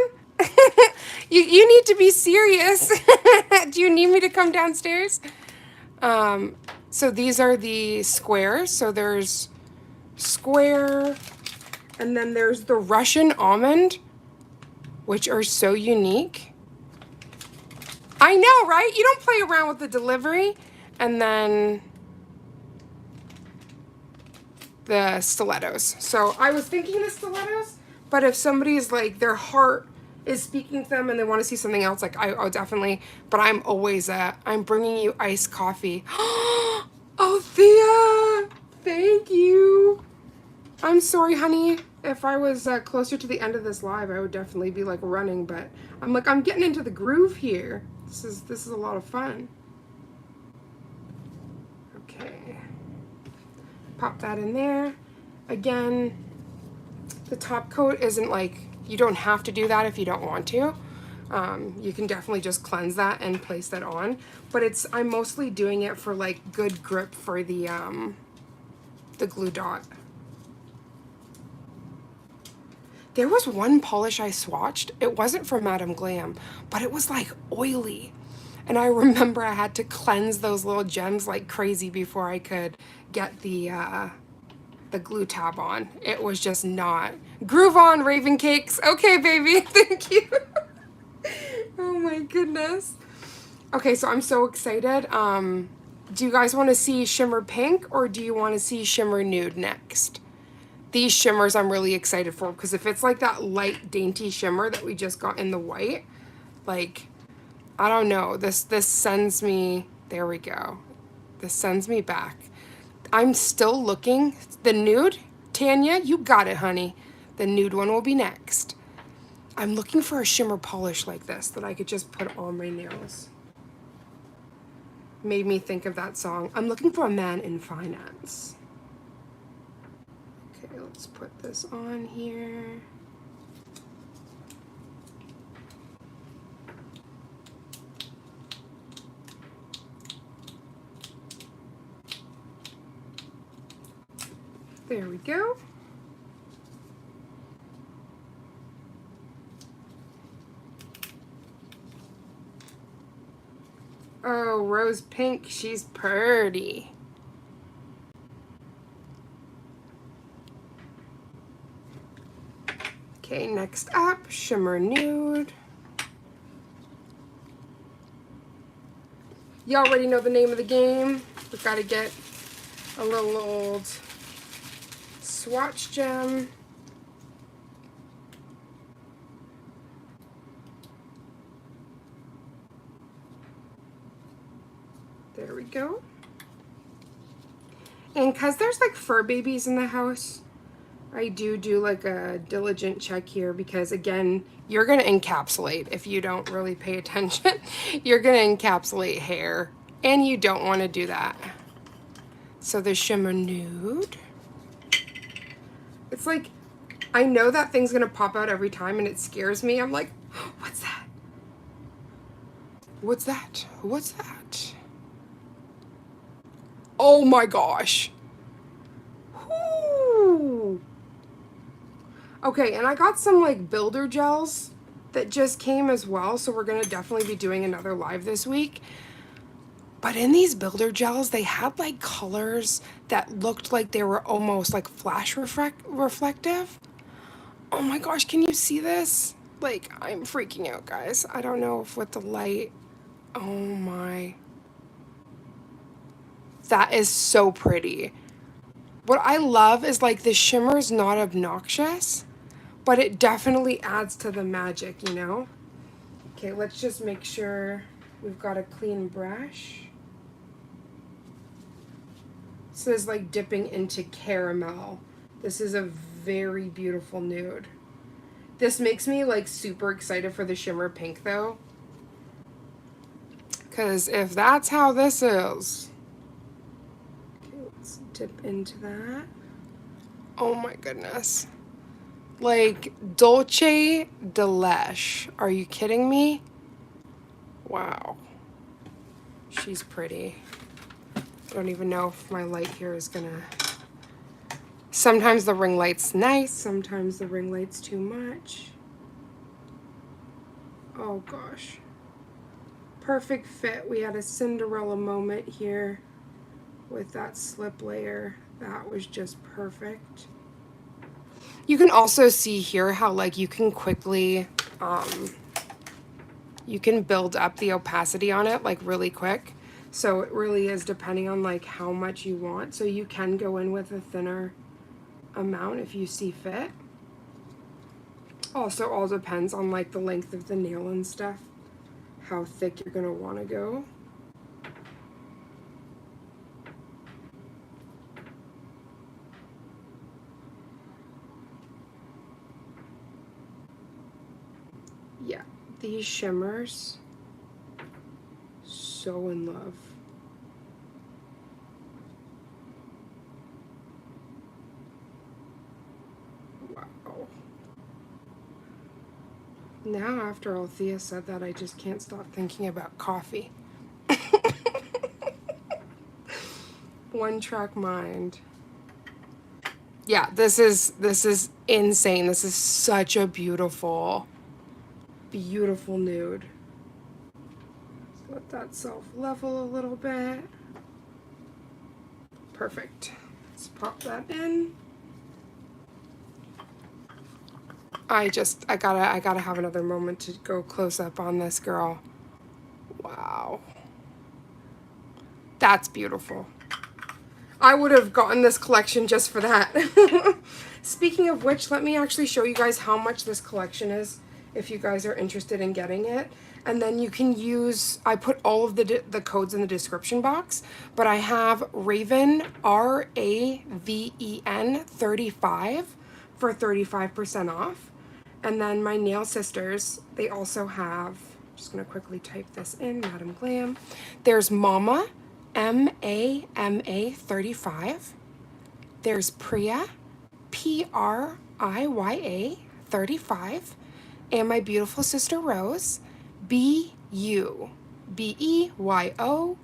you need to be serious. Do you need me to come downstairs? So these are the squares. So there's square, and then there's the Russian almond, which are so unique. I know, right? You don't play around with the delivery. And then the stilettos. So I was thinking the stilettos, but if somebody's like, their heart is speaking to them and they want to see something else, like I'll definitely, but I'm always, I'm bringing you iced coffee. Oh, Thea, thank you. I'm sorry, honey. If I was closer to the end of this live, I would definitely be like running, but I'm like, I'm getting into the groove here. This is a lot of fun. Okay. Pop that in there. Again, the top coat isn't like, you don't have to do that if you don't want to. You can definitely just cleanse that and place that on, but I'm mostly doing it for like good grip for the glue dot. There was one polish I swatched. It wasn't from Madame Glam, but it was like oily. And I remember I had to cleanse those little gems like crazy before I could get the glue tab on. It was just not. Groove on, Raven Cakes. Okay, baby. Thank you. Oh my goodness. Okay, so I'm so excited. Do you guys want to see Shimmer Pink or do you want to see Shimmer Nude next? These shimmers I'm really excited for, because if it's like that light dainty shimmer that we just got in the white, like, I don't know, this sends me, there we go. This sends me back. I'm still looking. The nude, Tanya, you got it, honey. The nude one will be next. I'm looking for a shimmer polish like this that I could just put on my nails. Made me think of that song. I'm looking for a man in finance. Okay, let's put this on here. There we go. Oh, rose pink, she's pretty. Okay, next up, Shimmer Nude. You already know the name of the game. We've got to get a little old Swatch gem. There we go. And because there's like fur babies in the house, I do like a diligent check here because, again, you're going to encapsulate if you don't really pay attention. You're going to encapsulate hair, and you don't want to do that. So the Shimmer Nude. It's like, I know that thing's going to pop out every time, and it scares me. I'm like, oh, what's that? What's that? What's that? Oh my gosh. Whoo. Okay, and I got some like builder gels that just came as well, so we're gonna definitely be doing another live this week. But in these builder gels, they had like colors that looked like they were almost like flash reflective. Oh my gosh, can you see this? Like, I'm freaking out, guys. I don't know if with the light, oh my. That is so pretty. What I love is like the shimmer's not obnoxious, but it definitely adds to the magic, you know? Okay, let's just make sure we've got a clean brush. This is like dipping into caramel. This is a very beautiful nude. This makes me like super excited for the shimmer pink though. Because if that's how this is. Okay, let's dip into that. Oh my goodness. Like, Dolce de Leche. Are you kidding me? Wow. She's pretty. I don't even know if my light here is gonna... Sometimes the ring light's nice, sometimes the ring light's too much. Oh gosh. Perfect fit. We had a Cinderella moment here with that slip layer. That was just perfect. You can also see here how like you can quickly, you can build up the opacity on it like really quick. So it really is depending on like how much you want. So you can go in with a thinner amount if you see fit. Also all depends on like the length of the nail and stuff, how thick you're gonna want to go. Yeah, these shimmers, so in love. Wow. Now after Althea said that, I just can't stop thinking about coffee. One track mind. Yeah, this is insane. This is such a beautiful nude. Let that self level a little bit. Perfect. Let's pop that in. I gotta have another moment to go close up on this girl. Wow. That's beautiful. I would have gotten this collection just for that. Speaking of which, let me actually show you guys how much this collection is if you guys are interested in getting it. And then you can use, I put all of the codes in the description box, but I have Raven, RAVEN 35 for 35% off. And then my Nail Sisters, they also have, I'm just gonna quickly type this in, Madam Glam. There's Mama, MAMA 35. There's Priya, PRIYA 35. And my beautiful sister Rose, BU, BEYOU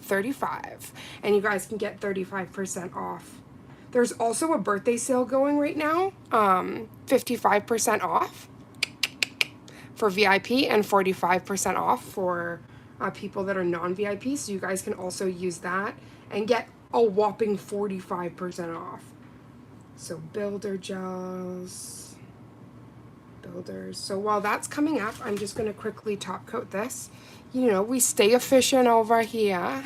35. And you guys can get 35% off. There's also a birthday sale going right now, 55% off for VIP and 45% off for people that are non-VIP. So you guys can also use that and get a whopping 45% off. So builder gels, builders. So while that's coming up, I'm just going to quickly top coat this. You know, we stay efficient over here.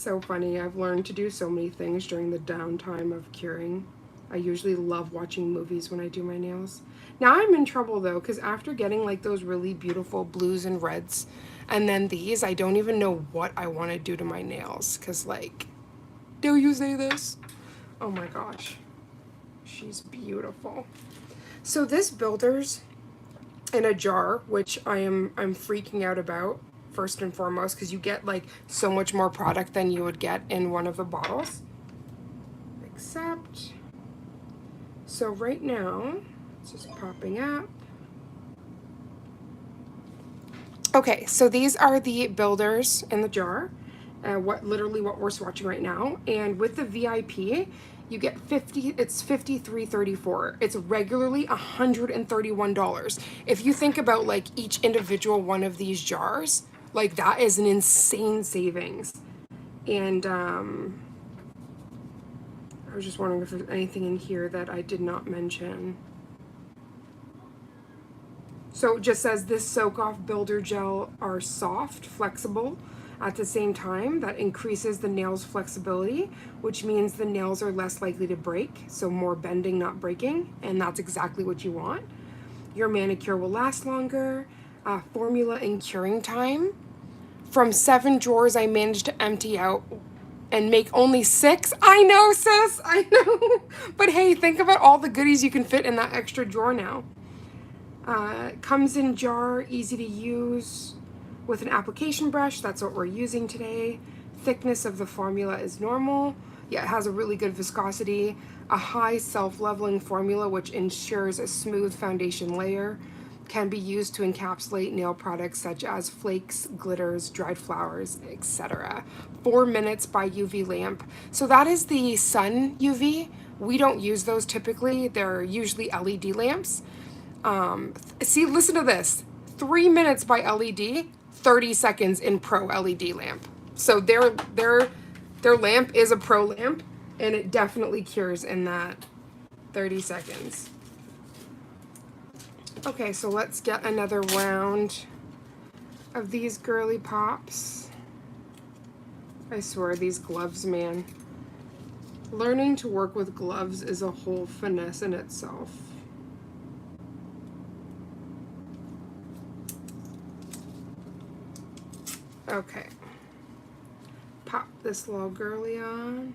So funny. I've learned to do so many things during the downtime of curing. I usually love watching movies when I do my nails. Now I'm in trouble though, because after getting like those really beautiful blues and reds and then these, I don't even know what I want to do to my nails. Because like, do you say this? Oh my gosh. She's beautiful. So this builder's in a jar, which I'm freaking out about first and foremost, because you get like so much more product than you would get in one of the bottles. Except, so right now it's just popping up. Okay, so these are the builders in the jar, literally what we're swatching right now. And with the VIP, you get 50, it's $53.34. It's regularly $131. If you think about like each individual one of these jars, like that is an insane savings. And I was just wondering if there's anything in here that I did not mention. So it just says this soak off builder gel are soft, flexible at the same time. That increases the nails flexibility, which means the nails are less likely to break. So more bending, not breaking. And that's exactly what you want. Your manicure will last longer. Formula and curing time. From 7 drawers, I managed to empty out and make only 6. I know, sis, I know. But hey, think about all the goodies you can fit in that extra drawer now. Comes in jar, easy to use with an application brush. That's what we're using today. Thickness of the formula is normal. Yeah, it has a really good viscosity. A high self-leveling formula which ensures a smooth foundation layer. Can be used to encapsulate nail products such as flakes, glitters, dried flowers, etc. 4 minutes by UV lamp. So that is the sun UV. We don't use those typically. They're usually LED lamps. See, listen to this. 3 minutes by LED, 30 seconds in pro LED lamp. So their lamp is a pro lamp, and it definitely cures in that 30 seconds. Okay, so let's get another round of these girly pops. I swear, these gloves, man. Learning to work with gloves is a whole finesse in itself. Okay. Pop this little girly on.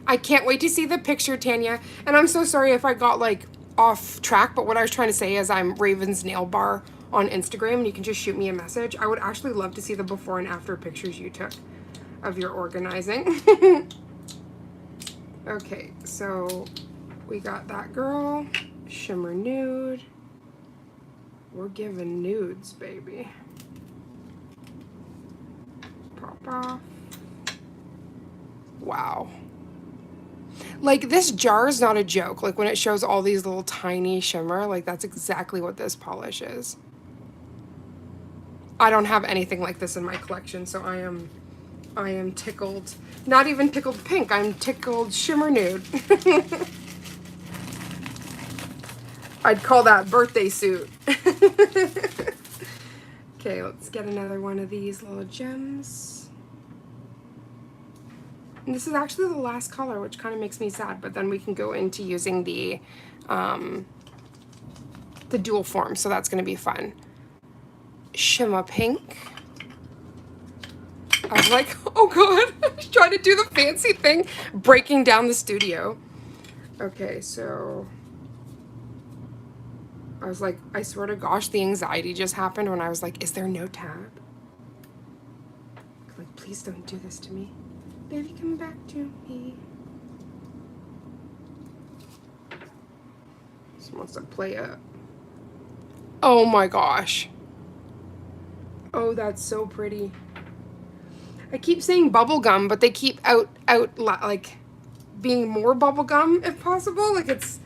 I can't wait to see the picture, Tanya. And I'm so sorry if I got like off track, but what I was trying to say is I'm Raven's Nail Bar on Instagram, and you can just shoot me a message. I would actually love to see the before and after pictures you took of your organizing. Okay, so we got that girl, Shimmer Nude. We're giving nudes, baby. Pop off. Wow. Like, this jar is not a joke. Like, when it shows all these little tiny shimmer, like, that's exactly what this polish is. I don't have anything like this in my collection, so I am tickled. Not even tickled pink, I'm tickled shimmer nude. I'd call that birthday suit. Okay, let's get another one of these little gems. And this is actually the last color, which kind of makes me sad, but then we can go into using the dual form, so that's going to be fun. Shimmer Pink. I was like, oh god, I was trying to do the fancy thing, breaking down the studio. Okay, so I was like, I swear to gosh, the anxiety just happened when I was like, is there no tab? Like, please don't do this to me. Baby, come back to me. Just wants to play up. Oh my gosh. Oh, that's so pretty. I keep saying bubblegum, but they keep like being more bubblegum if possible. Like, it's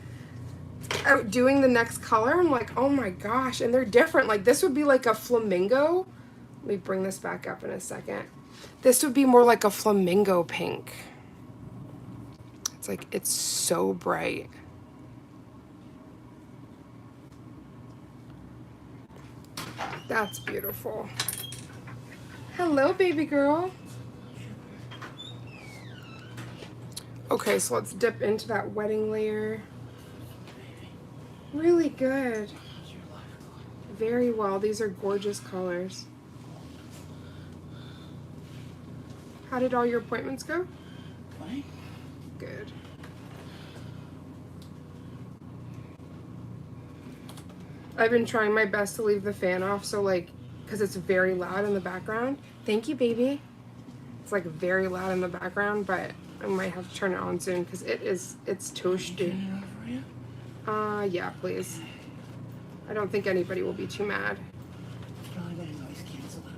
outdoing the next color. I'm like, oh my gosh, and they're different. Like, this would be like a flamingo. Let me bring this back up in a second. This would be more like a flamingo pink. It's like, it's so bright. That's beautiful. Hello, baby girl. Okay, so let's dip into that wedding layer. Really good. Very well. These are gorgeous colors. How did all your appointments go? Fine. Good. I've been trying my best to leave the fan off, so like, because it's very loud in the background. Thank you, baby. It's like very loud in the background, but I might have to turn it on soon because it's toasty. Turn it on for you? Yeah, please. I don't think anybody will be too mad. Probably gonna noise cancel it.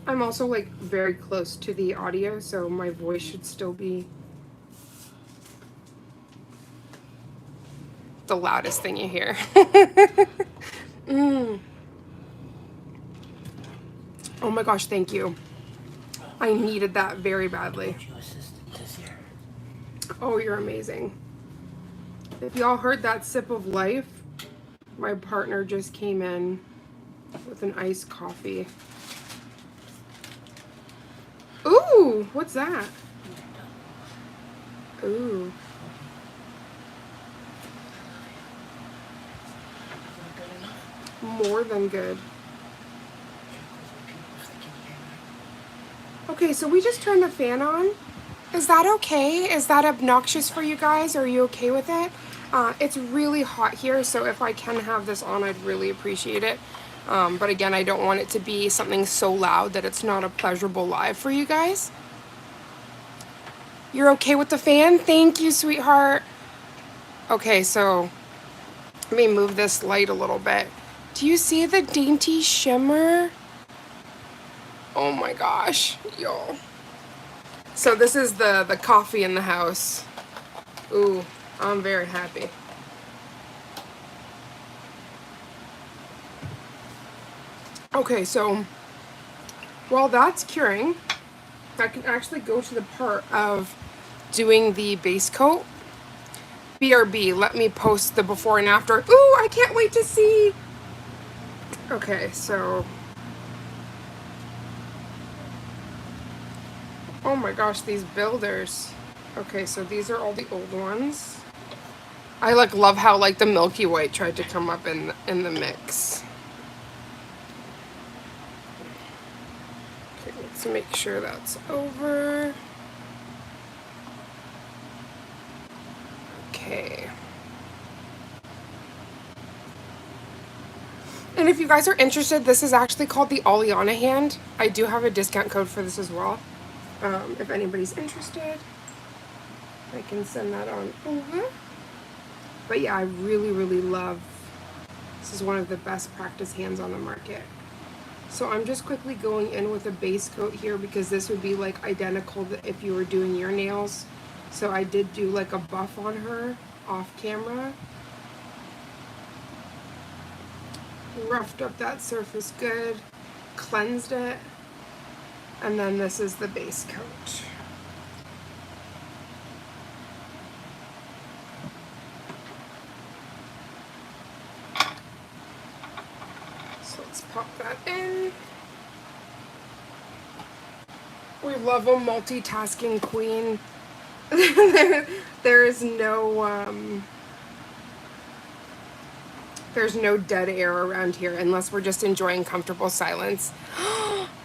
I'm also like very close to the audio, so my voice should still be the loudest thing you hear. Oh my gosh, thank you. I needed that very badly. Oh, you're amazing. If y'all heard that sip of life, my partner just came in with an iced coffee. Ooh, what's that? Ooh. More than good. Okay, so we just turned the fan on. Is that okay? Is that obnoxious for you guys? Are you okay with it? It's really hot here, so if I can have this on, I'd really appreciate it. But again, I don't want it to be something so loud that it's not a pleasurable live for you guys. You're okay with the fan? Thank you, sweetheart. Okay, so let me move this light a little bit. Do you see the dainty shimmer? Oh my gosh, y'all. So this is the coffee in the house. Ooh, I'm very happy. Okay, so while that's curing, I can actually go to the part of doing the base coat. BRB, let me post the before and after. Ooh, I can't wait to see. Okay, so. Oh my gosh, these builders. Okay, so these are all the old ones. I like love how like the Milky White tried to come up in the mix. Okay, let's make sure that's over. Okay. And if you guys are interested, this is actually called the Aliana hand. I do have a discount code for this as well. If anybody's interested, I can send that on over. But yeah, I really, really love, this is one of the best practice hands on the market. So I'm just quickly going in with a base coat here because this would be like identical to if you were doing your nails. So I did do like a buff on her off camera. Roughed up that surface good, cleansed it, and then this is the base coat. So let's pop that in. We love a multitasking queen. There's no dead air around here unless we're just enjoying comfortable silence.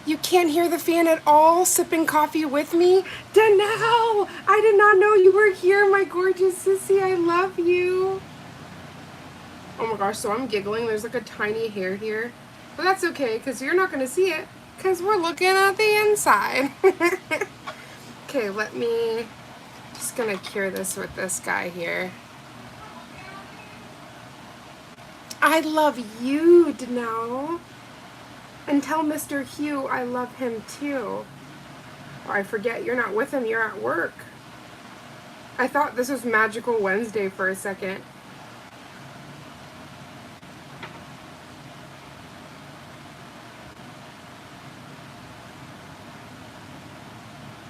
You can't hear the fan at all, sipping coffee with me? Danelle, I did not know you were here, my gorgeous sissy. I love you. Oh my gosh, so I'm giggling. There's like a tiny hair here. But that's okay, because you're not going to see it, because we're looking at the inside. Okay, just going to cure this with this guy here. I love you, Danelle. And tell Mr. Hugh I love him too. Oh, I forget, you're not with him, you're at work. I thought this was Magical Wednesday for a second.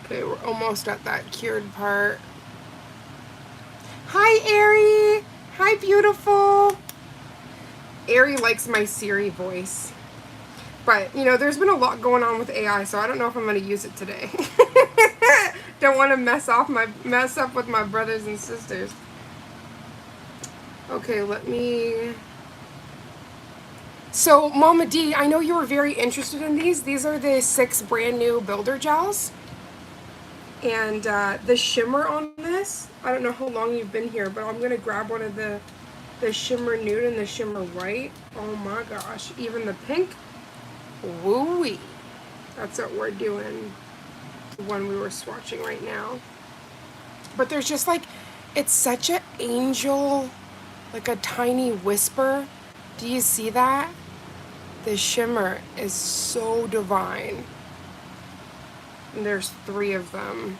Okay, we're almost at that cured part. Hi, Aerie. Hi, beautiful. Ari likes my Siri voice. But, you know, there's been a lot going on with AI, so I don't know if I'm going to use it today. Don't want to mess up with my brothers and sisters. Okay, let me... So, Mama D, I know you were very interested in these. These are the 6 brand new builder gels. And the shimmer on this, I don't know how long you've been here, but I'm going to grab one of the shimmer nude and the shimmer white. Oh my gosh, even the pink. Woo-wee. That's what we're doing. The one we were swatching right now. But there's just like, it's such an angel, like a tiny whisper. Do you see that? The shimmer is so divine. And there's 3 of them.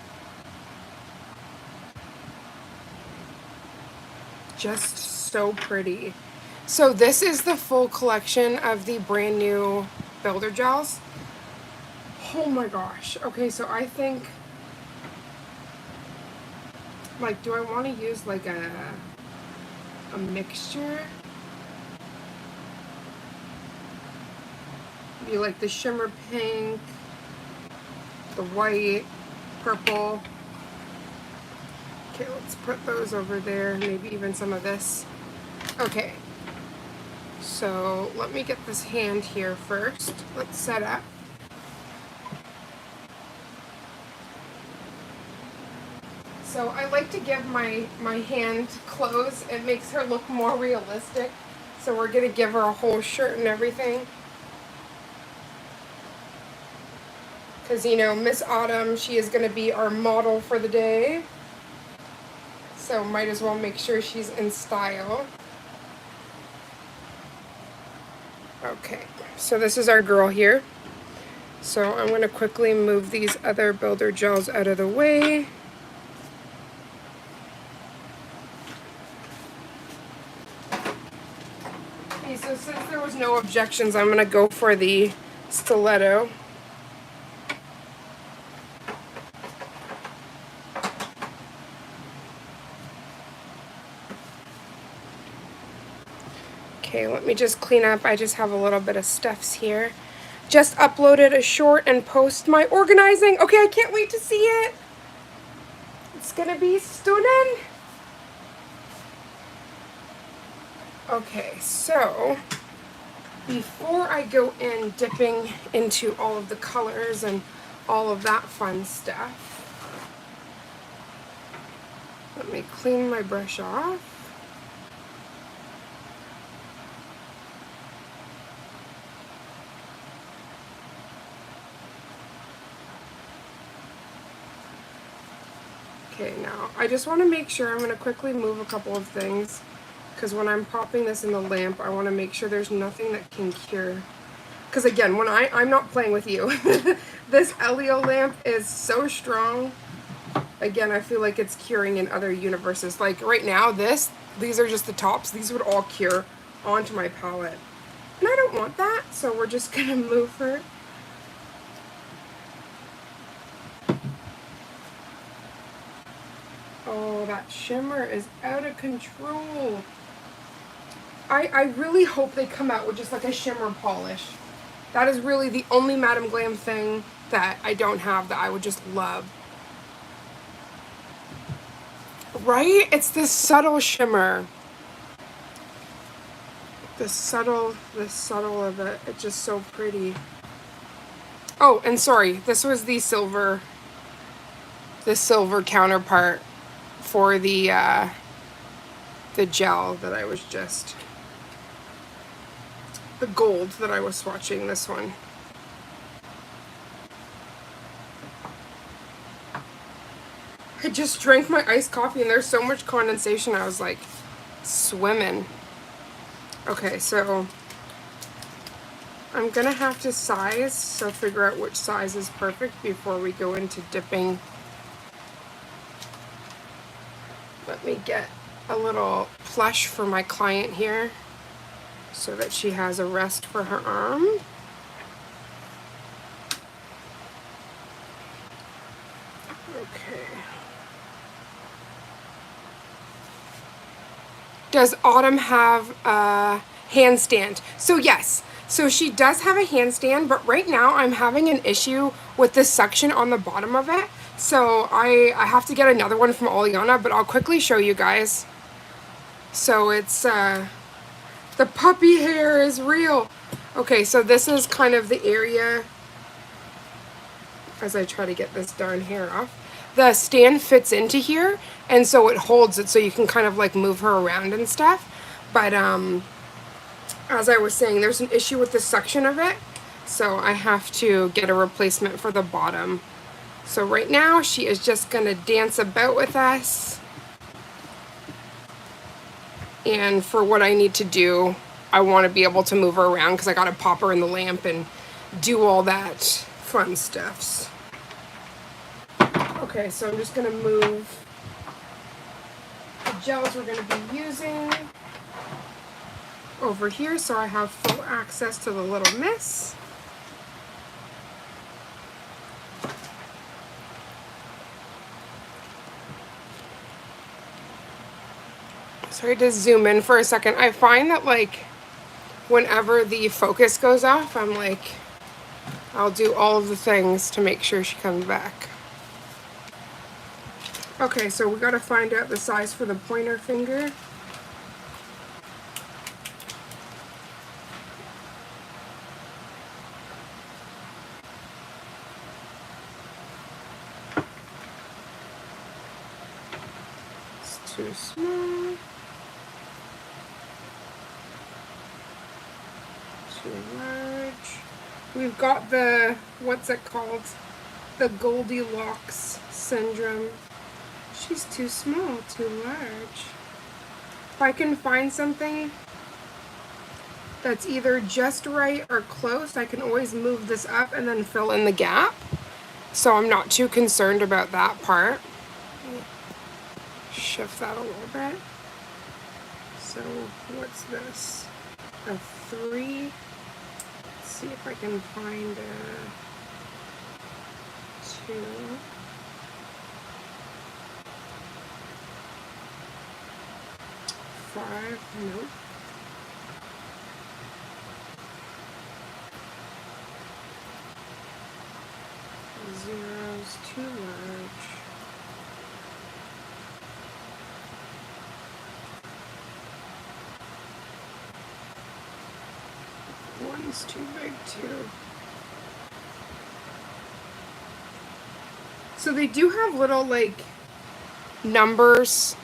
Just so pretty. So this is the full collection of the brand new builder gels. Oh my gosh. Okay, so I think, like, do I want to use like a mixture? Maybe like the shimmer pink, the white, purple. Okay, let's put those over there. Maybe even some of this. Okay. So let me get this hand here first. Let's set up. So I like to give my hand clothes. It makes her look more realistic. So we're gonna give her a whole shirt and everything. Because, you know, Miss Autumn, she is gonna be our model for the day. So might as well make sure she's in style. Okay, so this is our girl here. So I'm gonna quickly move these other builder gels out of the way. Okay, so since there was no objections, I'm gonna go for the stiletto. Okay, let me just clean up. I just have a little bit of stuffs here. Just uploaded a short and post my organizing. Okay, I can't wait to see it. It's gonna be stunning. Okay, so before I go in dipping into all of the colors and all of that fun stuff, let me clean my brush off. Okay, now I just want to make sure, I'm going to quickly move a couple of things, because when I'm popping this in the lamp, I want to make sure there's nothing that can cure. Because again, when I'm not playing with you. This Elio lamp is so strong. Again, I feel like it's curing in other universes. Like right now, these are just the tops. These would all cure onto my palette. And I don't want that, so we're just going to move her. Oh, that shimmer is out of control. I really hope they come out with just like a shimmer polish. That is really the only Madam Glam thing that I don't have that I would just love. Right? It's this subtle shimmer. The subtle of it. It's just so pretty. Oh, and sorry, this was the silver counterpart for the gel that I was just, the gold that I was swatching, this one. I just drank my iced coffee and there's so much condensation, I was like swimming. Okay, so I'm gonna have to size, so figure out which size is perfect before we go into dipping. Let me get a little plush for my client here so that she has a rest for her arm. Okay. Does Autumn have handstand. So yes, so she does have a handstand, but right now I'm having an issue with this section on the bottom of it. So I have to get another one from Oleana, but I'll quickly show you guys. So it's, the puppy hair is real. Okay, so this is kind of the area, as I try to get this darn hair off. The stand fits into here, and so it holds it so you can kind of like move her around and stuff. But as I was saying, there's an issue with this section of it, so I have to get a replacement for the bottom. So right now she is just gonna dance about with us. And for what I need to do, I want to be able to move her around because I gotta pop her in the lamp and do all that fun stuffs. Okay, so I'm just gonna move the gels we're gonna be using over here so I have full access to the little miss. Sorry to zoom in for a second. I find that like whenever the focus goes off, I'm like, I'll do all of the things to make sure she comes back. Okay, so we gotta find out the size for the pointer finger. It's too small. Too large. We've got the, what's it called? The Goldilocks syndrome. She's too small, too large. If I can find something that's either just right or close, I can always move this up and then fill in the gap. So I'm not too concerned about that part. Shift that a little bit. So what's this? A 3. Let's see if I can find a 2. Nope. Zero's too large. One's too big too. So they do have little like numbers,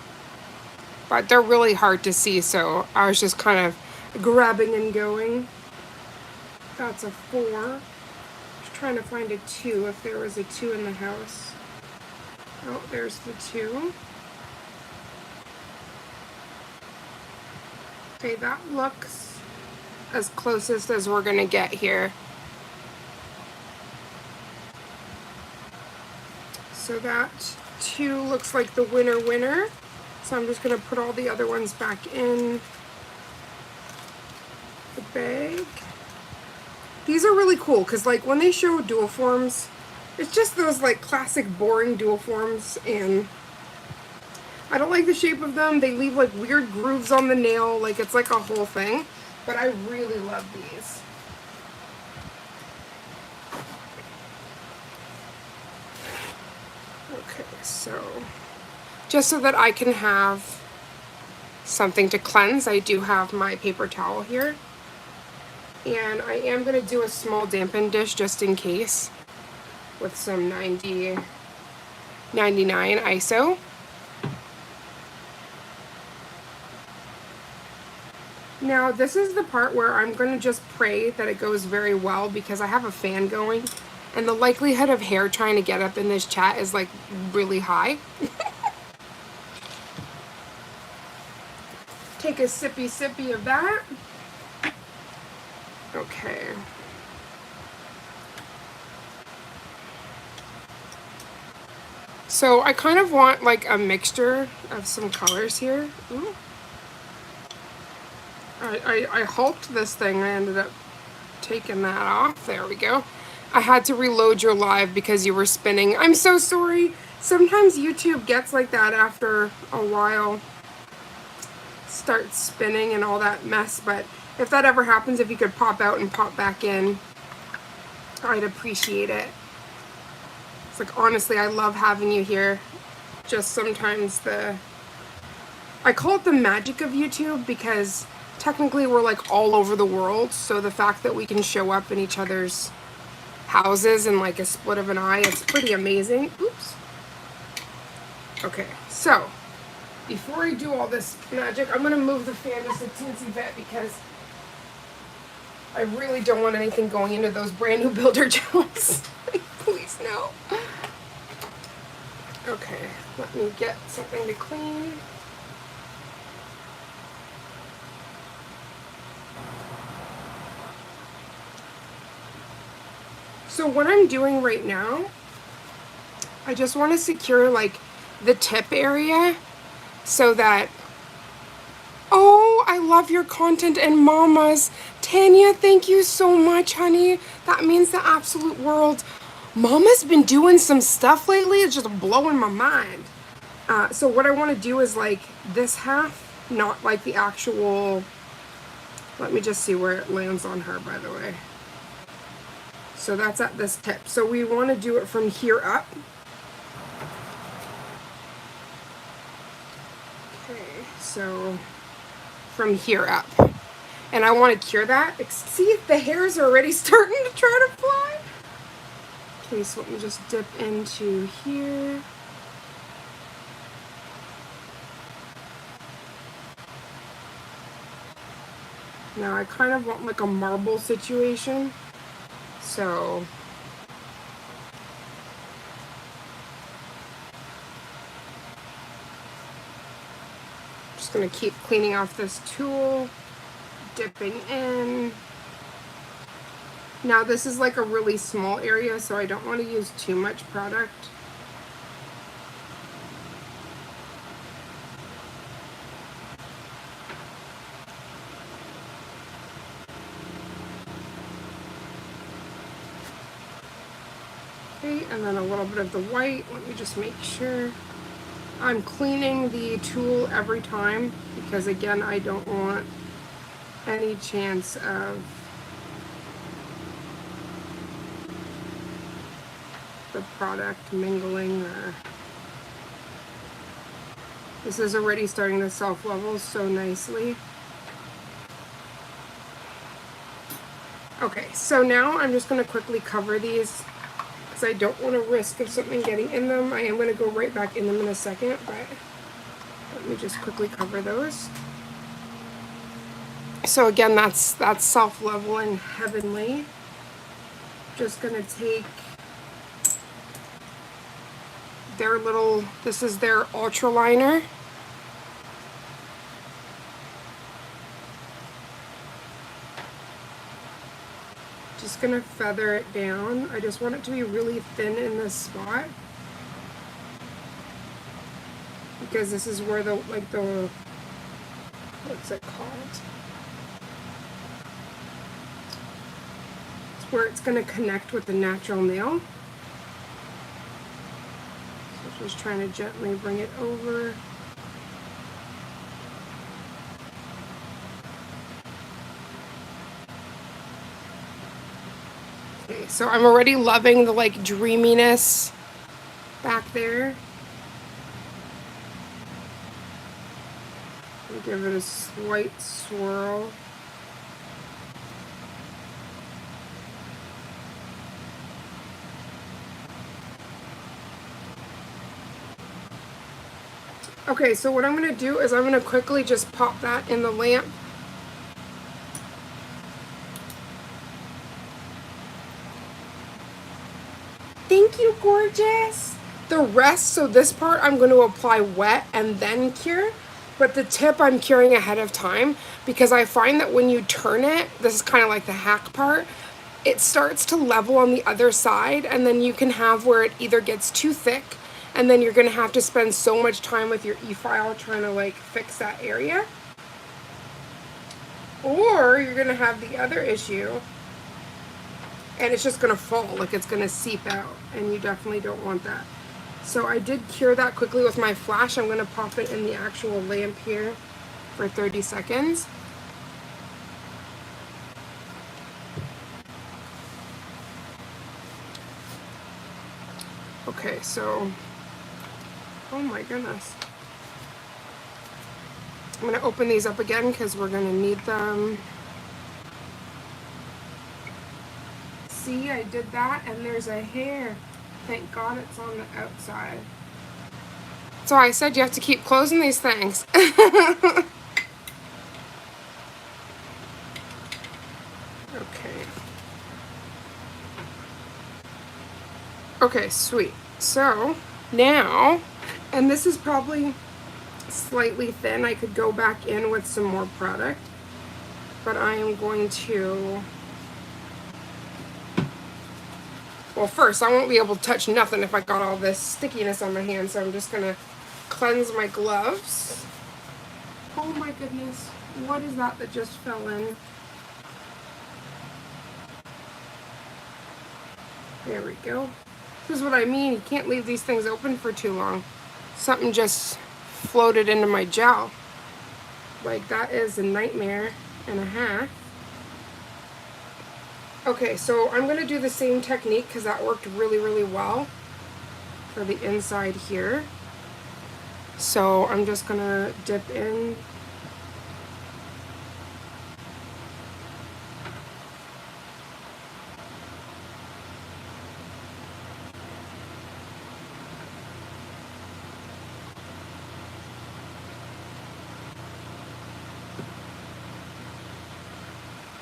but they're really hard to see, so I was just kind of grabbing and going. That's a 4. Just trying to find a 2 if there was a 2 in the house. Oh, there's the 2. Okay, that looks as closest as we're gonna get here. So that 2 looks like the winner. So I'm just gonna put all the other ones back in the bag. These are really cool because like when they show dual forms, it's just those like classic boring dual forms, and I don't like the shape of them. They leave like weird grooves on the nail, like it's like a whole thing, but I really love these. Okay, so just so that I can have something to cleanse, I do have my paper towel here. And I am going to do a small dampen dish just in case with some 99 ISO. Now this is the part where I'm going to just pray that it goes very well because I have a fan going and the likelihood of hair trying to get up in this chat is like really high. Take a sippy of that. Okay. So I kind of want like a mixture of some colors here. Ooh. I hulked this thing. I ended up taking that off. There we go. I had to reload your live because you were spinning. I'm so sorry. Sometimes YouTube gets like that after a while. Starts spinning and all that mess, but if that ever happens, if you could pop out and pop back in, I'd appreciate it. It's like, honestly, I love having you here. Just sometimes I call it the magic of YouTube, because technically we're like all over the world. So the fact that we can show up in each other's houses in like a split of an eye, it's pretty amazing. Oops. Okay, so before I do all this magic, I'm gonna move the fan just a teensy bit because I really don't want anything going into those brand new builder gels. Please no. Okay, let me get something to clean. So what I'm doing right now, I just want to secure like the tip area so that, oh, I love your content and mamas. Tanya, thank you so much, honey. That means the absolute world. Mama's been doing some stuff lately. It's just blowing my mind. So what I want to do is like this half, not like the actual, let me just see where it lands on her, by the way. So that's at this tip. So we want to do it from here up. Okay, so from here up. And I want to cure that. See, the hairs are already starting to try to fly. Okay, so let me just dip into here. Now I kind of want like a marble situation. So just gonna keep cleaning off this tool, dipping in. Now this is like a really small area, so I don't want to use too much product. Okay, and then a little bit of the white. Let me just make sure. I'm cleaning the tool every time because, again, I don't want any chance of the product mingling or... This is already starting to self-level so nicely. Okay, so now I'm just going to quickly cover these because I don't want to risk of something getting in them. I am going to go right back in them in a second, but let me just quickly cover those. So again, that's self-leveling heavenly. Just going to take their little, this is their ultra liner. Just gonna feather it down. I just want it to be really thin in this spot because this is where the, like the, what's it called? It's where it's gonna connect with the natural nail. So just trying to gently bring it over. Okay, so I'm already loving the like dreaminess back there. I'll give it a slight swirl. Okay, so what I'm going to do is I'm going to quickly just pop that in the lamp. Thank you, gorgeous. The rest, so this part I'm going to apply wet and then cure, but the tip I'm curing ahead of time because I find that when you turn it, this is kind of like the hack part, it starts to level on the other side, and then you can have where it either gets too thick and then you're going to have to spend so much time with your e-file trying to like fix that area, or you're going to have the other issue and it's just going to fall, like it's going to seep out, and you definitely don't want that. So I did cure that quickly with my flash. I'm going to pop it in the actual lamp here for 30 seconds. Okay, so, oh my goodness. I'm gonna open these up again because we're gonna need them. See, I did that and there's a hair. Thank God it's on the outside. So I said you have to keep closing these things. Okay. Okay, sweet. So now, and this is probably slightly thin. I could go back in with some more product, but I am going to, well, first, I won't be able to touch nothing if I got all this stickiness on my hands, so I'm just gonna cleanse my gloves. Oh my goodness, what is that that just fell in? There we go. This is what I mean, you can't leave these things open for too long. Something just floated into my gel. Like, that is a nightmare and a half. Okay, so I'm gonna do the same technique because that worked really, really well for the inside here. So I'm just gonna dip in.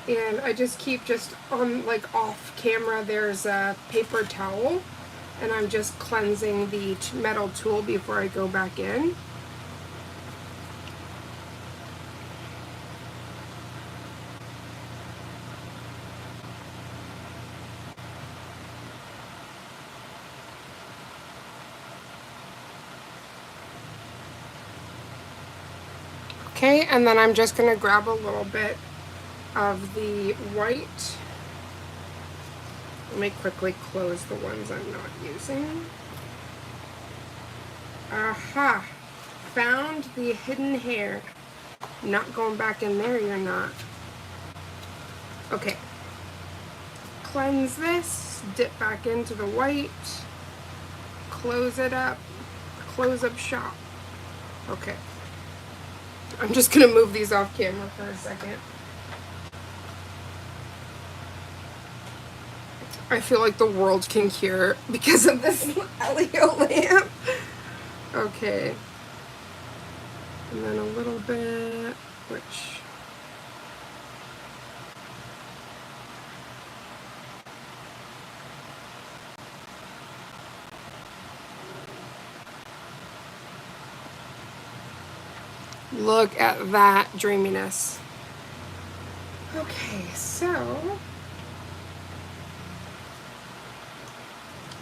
And I just keep just on, like, off camera, there's a paper towel, and I'm just cleansing the metal tool before I go back in. Okay, and then I'm just gonna grab a little bit of the white. Let me quickly close the ones I'm not using. Aha! Found the hidden hair. Not going back in there, you're not. Okay. Cleanse this, dip back into the white, close it up, close up shop. Okay. I'm just gonna move these off camera for a second. I feel like the world can hear because of this LED lamp. Okay. And then a little bit, which... Look at that dreaminess. Okay, so...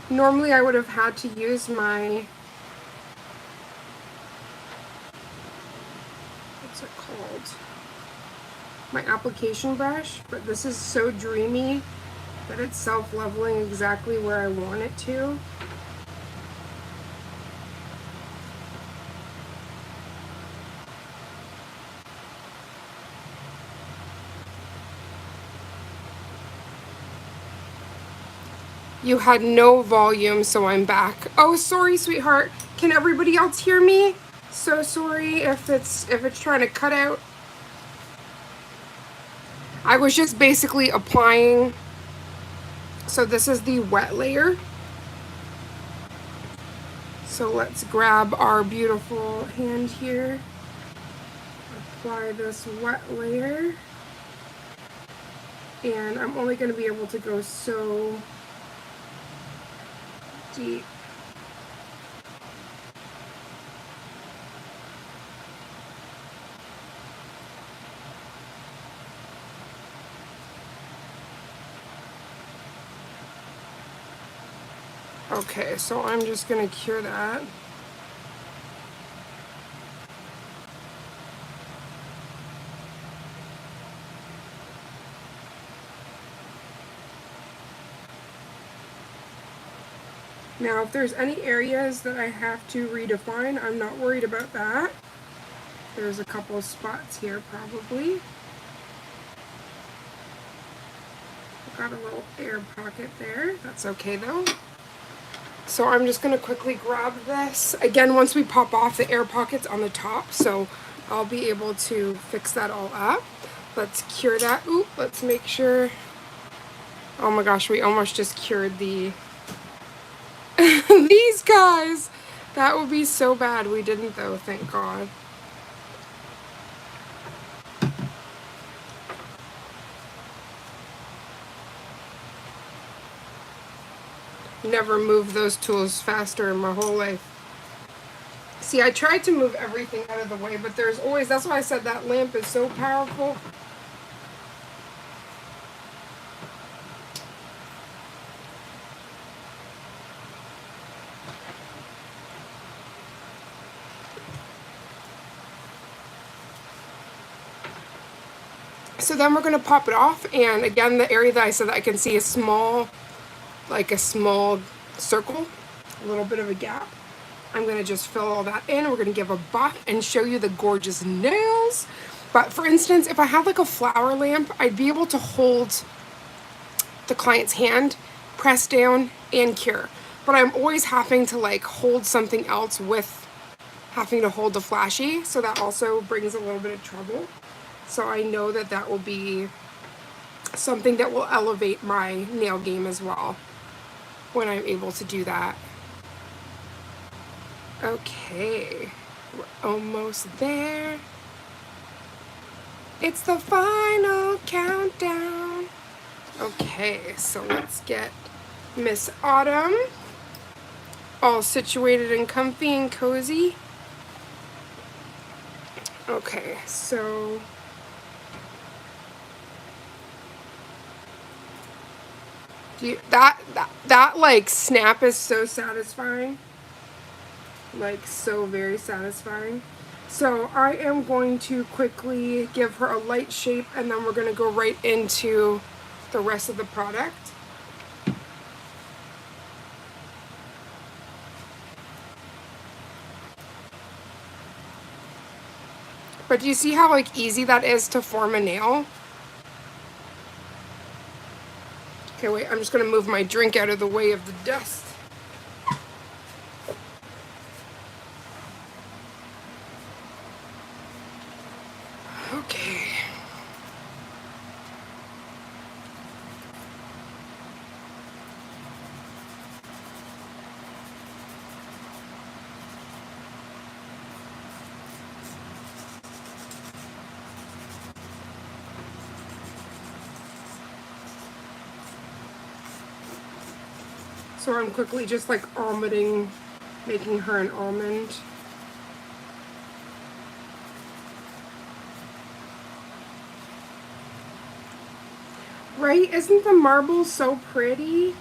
Normally I would have had to use my... What's it called? My application brush, but this is so dreamy that it's self-leveling exactly where I want it to. You had no volume, so I'm back. Oh, sorry, sweetheart. Can everybody else hear me? So sorry if it's trying to cut out. I was just basically applying. So this is the wet layer. So let's grab our beautiful hand here. Apply this wet layer. And I'm only going to be able to go so deep. Okay, so I'm just going to cure that. Now, if there's any areas that I have to redefine, I'm not worried about that. There's a couple spots here, probably. Got a little air pocket there. That's okay, though. So I'm just gonna quickly grab this. Again, once we pop off the air pockets on the top, so I'll be able to fix that all up. Let's cure that. Ooh, let's make sure. Oh my gosh, we almost just cured the these guys. That would be so bad. We didn't though, thank God. Never moved those tools faster in my whole life. See, I tried to move everything out of the way, but there's always, that's why I said that lamp is so powerful. So then we're gonna pop it off, and again, the area that I said that I can see a small, like a small circle, a little bit of a gap. I'm gonna just fill all that in. We're gonna give a buff and show you the gorgeous nails. But for instance, if I had like a flower lamp, I'd be able to hold the client's hand, press down, and cure. But I'm always having to like hold something else with having to hold the flashy, so that also brings a little bit of trouble. So I know that that will be something that will elevate my nail game as well when I'm able to do that. Okay, we're almost there. It's the final countdown. Okay, so let's get Miss Autumn all situated and comfy and cozy. Okay, so that like snap is so satisfying. Like so very satisfying. So I am going to quickly give her a light shape, and then we're going to go right into the rest of the product. But do you see how like easy that is to form a nail? Okay, wait, I'm just gonna move my drink out of the way of the dust. Okay. So I'm quickly just like almonding, making her an almond. Right? Isn't the marble so pretty?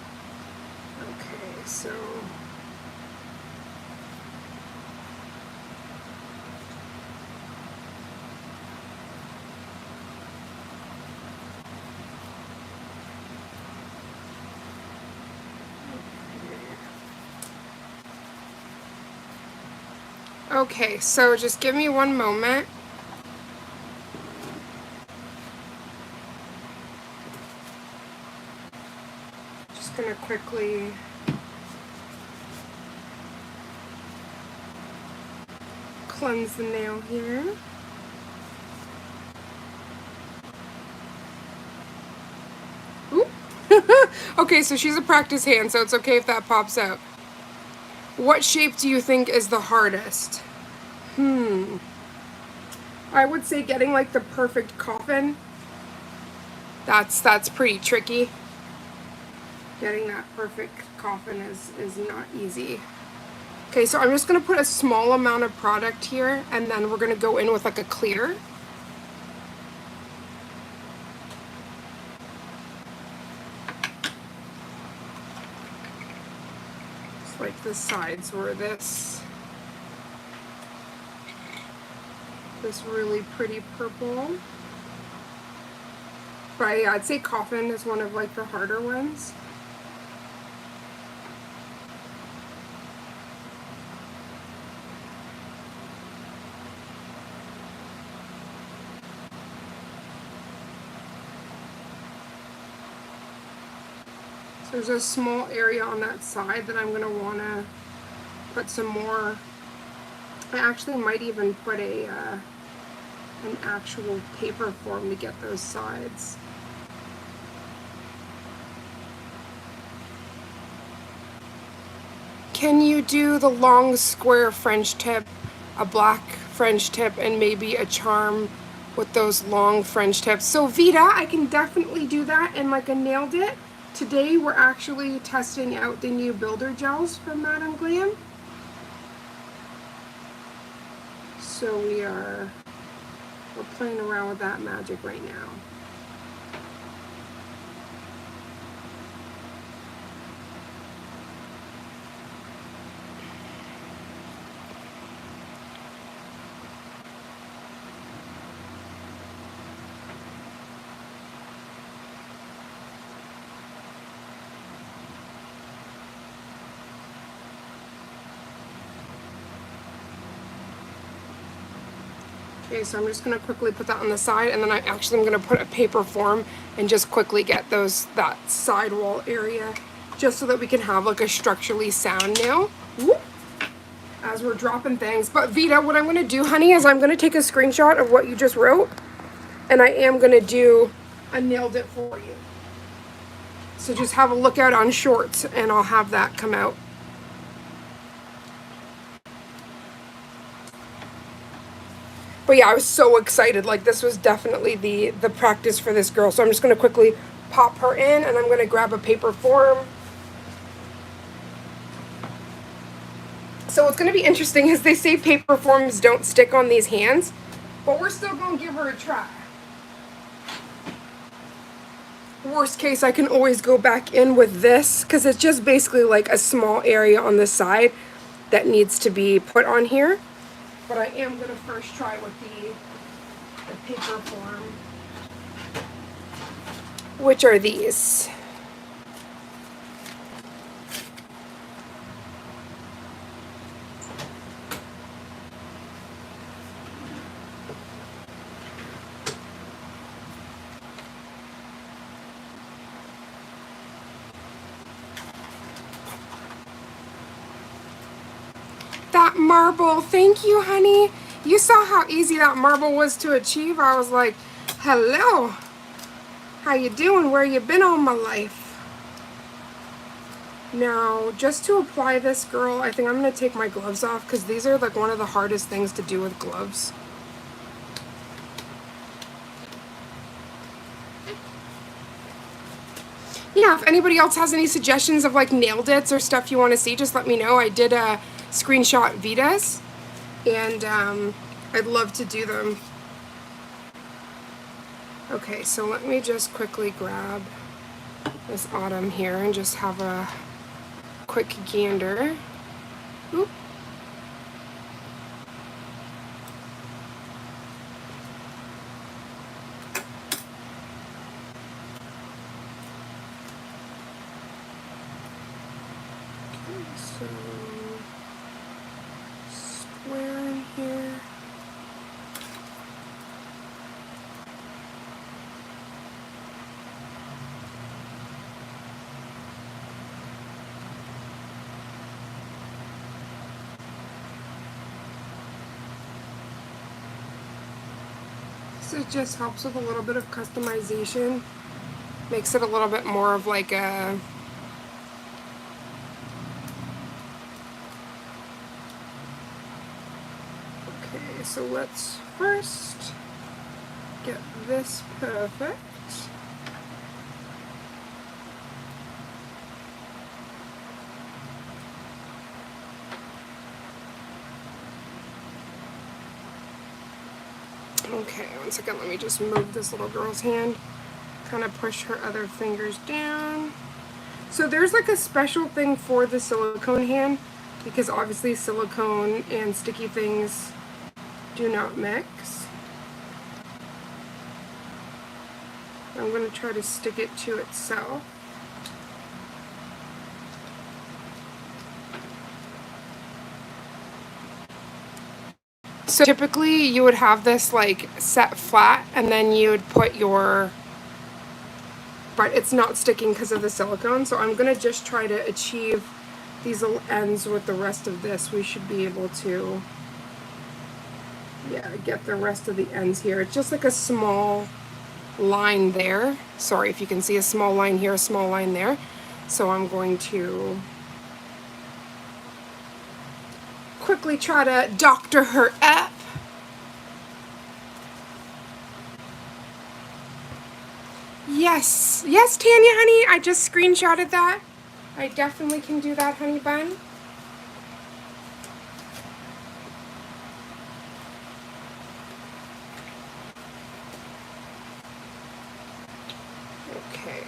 Okay, so okay, so just give me one moment. Just gonna quickly cleanse the nail here. Oop. Okay, so she's a practice hand, so it's okay if that pops out. What shape do you think is the hardest? I would say getting like the perfect coffin. That's pretty tricky. Getting that perfect coffin is not easy. Okay, so I'm just gonna put a small amount of product here, and then we're gonna go in with like a clear. Just like the sides where this really pretty purple. But yeah, I'd say coffin is one of like the harder ones. So There's a small area on that side that I'm going to want to put some more. I actually might even put an actual paper form to get those sides. Can you do the long square French tip, a black French tip, and maybe a charm with those long French tips? So Vita, I can definitely do that, and like I nailed it. Today we're actually testing out the new builder gels from Madame Glam. So we're playing around with that magic right now. Okay, so I'm just gonna quickly put that on the side, and then I'm gonna put a paper form and just quickly get that sidewall area, just so that we can have like a structurally sound nail. Whoop, as we're dropping things. But Vita, what I'm gonna do, honey, is I'm gonna take a screenshot of what you just wrote, and I am gonna do a nailed it for you. So just have a look out on shorts, and I'll have that come out. But yeah, I was so excited. Like, this was definitely the practice for this girl. So I'm just going to quickly pop her in, and I'm going to grab a paper form. So what's going to be interesting is they say paper forms don't stick on these hands, but we're still going to give her a try. Worst case, I can always go back in with this, because it's just basically like a small area on the side that needs to be put on here. But I am going to first try with the paper form, which are these. That marble, thank you, honey. You saw how easy that marble was to achieve. I was like, hello, how you doing? Where you been all my life? Now, just to apply this, girl, I think I'm gonna take my gloves off, because these are like one of the hardest things to do with gloves. Yeah, if anybody else has any suggestions of like nail dits or stuff you want to see, just let me know. I did a screenshot Vitas, and I'd love to do them. Okay, so let me just quickly grab this Autumn here and just have a quick gander. Oop. So, square in here. So it just helps with a little bit of customization. Makes it a little bit more of like a so let's first get this perfect. Okay, one second, let me just move this little girl's hand. Kind of push her other fingers down. So there's like a special thing for the silicone hand, because obviously silicone and sticky things do not mix. I'm going to try to stick it to itself. So typically you would have this like set flat, and then you would put your but it's not sticking because of the silicone. So I'm gonna just try to achieve these little ends with the rest of this. We should be able to, yeah, get the rest of the ends here. It's just like a small line there. Sorry if you can see a small line here, a small line there. So I'm going to quickly try to doctor her up. Yes, yes, Tanya, honey, I just screenshotted that. I definitely can do that, honey bun. Okay.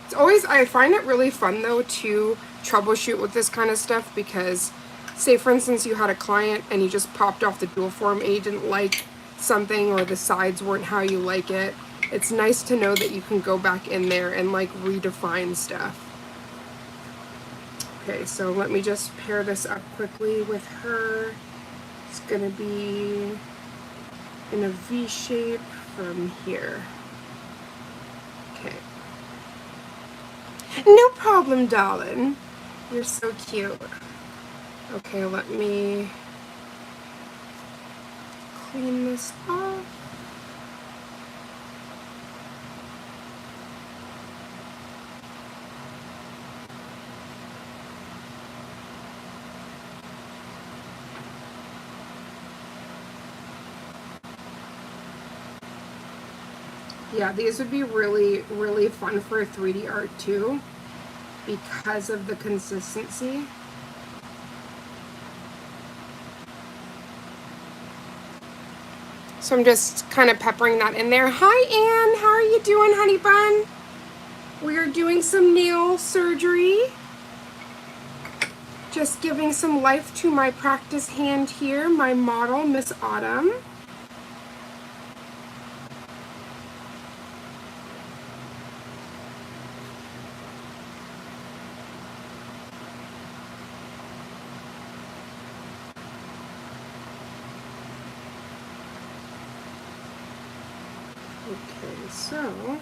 It's always, I find it really fun though to troubleshoot with this kind of stuff because, say for instance you had a client and you just popped off the dual form and you didn't like something or the sides weren't how you like it. It's nice to know that you can go back in there and like redefine stuff. Okay, so let me just pair this up quickly with her. It's gonna be in a V shape from here. Okay. No problem, darling. You're so cute. Okay, let me clean this off. Yeah, these would be really, really fun for 3D art too, because of the consistency. So I'm just kind of peppering that in there. Hi, Anne. How are you doing, honey bun? We are doing some nail surgery. Just giving some life to my practice hand here, my model, Miss Autumn. Okay, so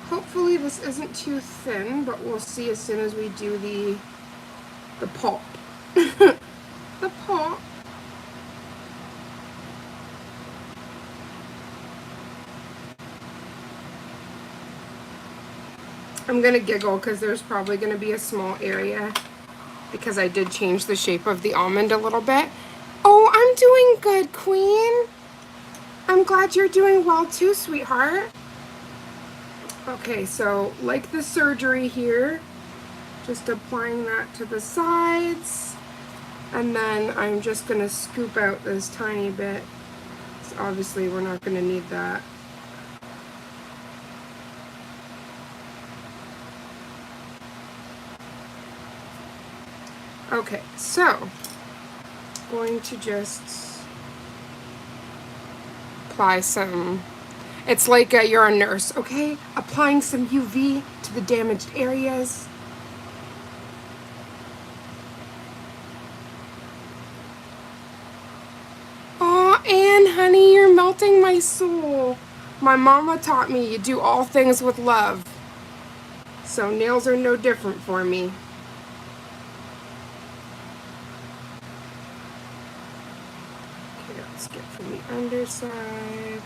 hopefully this isn't too thin, but we'll see as soon as we do the pulp. The pulp. I'm gonna giggle because there's probably gonna be a small area because I did change the shape of the almond a little bit. Oh, I'm doing good, Queen. I'm glad you're doing well too, sweetheart. Okay, so like the surgery here, just applying that to the sides, and then I'm just gonna scoop out this tiny bit. So obviously we're not gonna need that. Okay, so going to just apply some, it's like you're a nurse, okay? Applying some UV to the damaged areas. Aw, Anne, honey, you're melting my soul. My mama taught me you do all things with love. So nails are no different for me. Okay, let's get from the underside.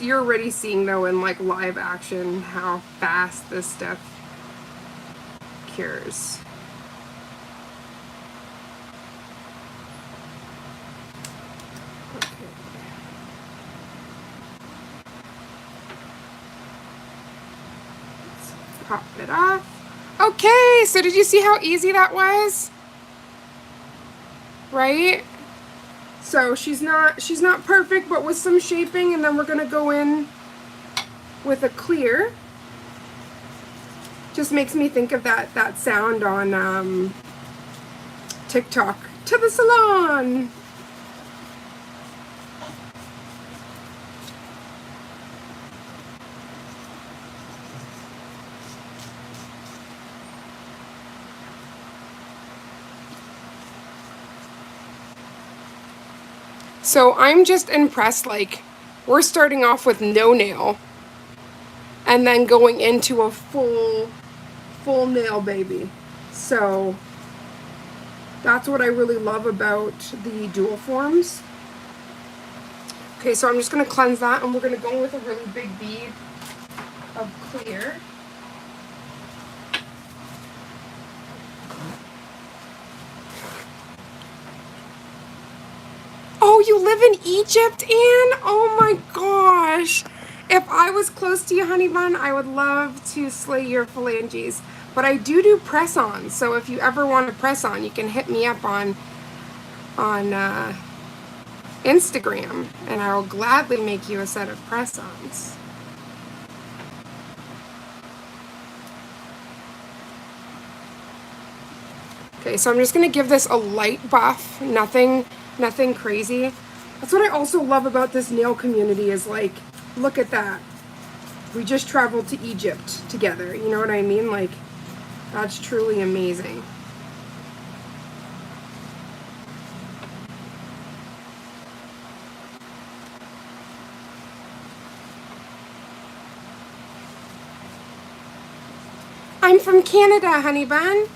You're already seeing though in like live action how fast this stuff cures. Okay. Let's pop it off. Okay, so did you see how easy that was? Right? So she's not perfect, but with some shaping, and then we're gonna go in with a clear. Just makes me think of that sound on TikTok. To the salon. So I'm just impressed, like, we're starting off with no nail and then going into a full nail baby. So that's what I really love about the dual forms. Okay, so I'm just gonna cleanse that, and we're gonna go with a really big bead of clear. Oh, you live in Egypt, Anne? Oh my gosh. If I was close to you, honey bun, I would love to slay your phalanges. But I do press-ons, so if you ever want to press on, you can hit me up on Instagram, and I will gladly make you a set of press-ons. Okay, so I'm just gonna give this a light buff, nothing crazy. That's what I also love about this nail community is, like, look at that. We just traveled to Egypt together, you know what I mean? Like, that's truly amazing. I'm from Canada, honey bun.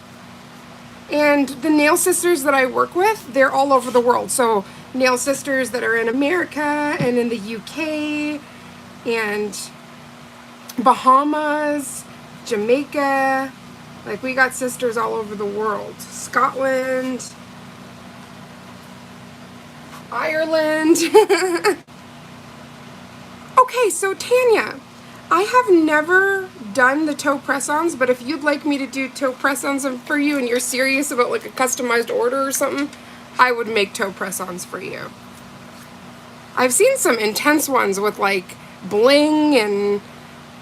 And the nail sisters that I work with, they're all over the world. So nail sisters that are in America and in the UK and Bahamas, Jamaica. Like, we got sisters all over the world. Scotland, Ireland. Okay, so Tanya, I have never done the toe press-ons, but if you'd like me to do toe press-ons for you and you're serious about like a customized order or something, I would make toe press-ons for you. I've seen some intense ones with like bling and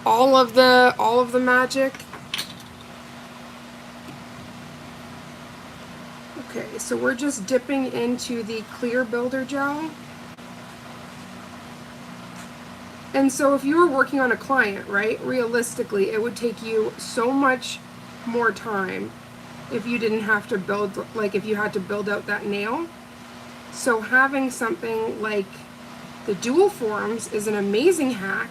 all of the magic. Okay, so we're just dipping into the clear builder gel. And so if you were working on a client, right, realistically, it would take you so much more time if you didn't have to build, like if you had to build out that nail. So having something like the dual forms is an amazing hack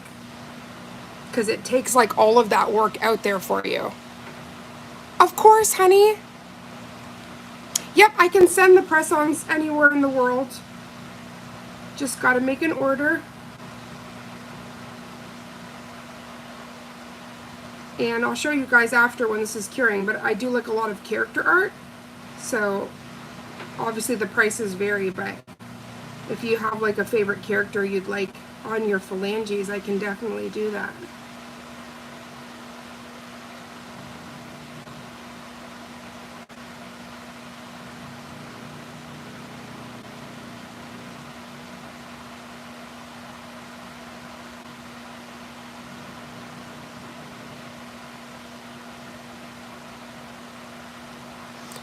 because it takes like all of that work out there for you. Of course, honey. Yep, I can send the press-ons anywhere in the world. Just gotta make an order. And I'll show you guys after when this is curing, but I do like a lot of character art, so obviously the prices vary, but if you have like a favorite character you'd like on your phalanges, I can definitely do that.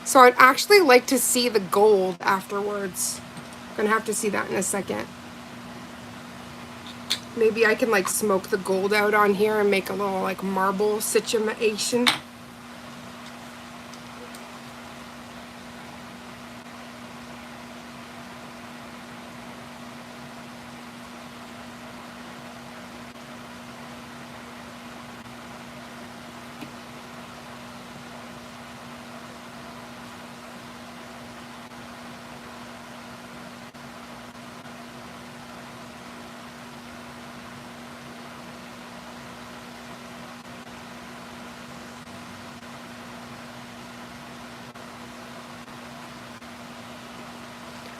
So I'd actually like to see the gold afterwards. I'm gonna have to see that in a second. Maybe I can like smoke the gold out on here and make a little like marble situation.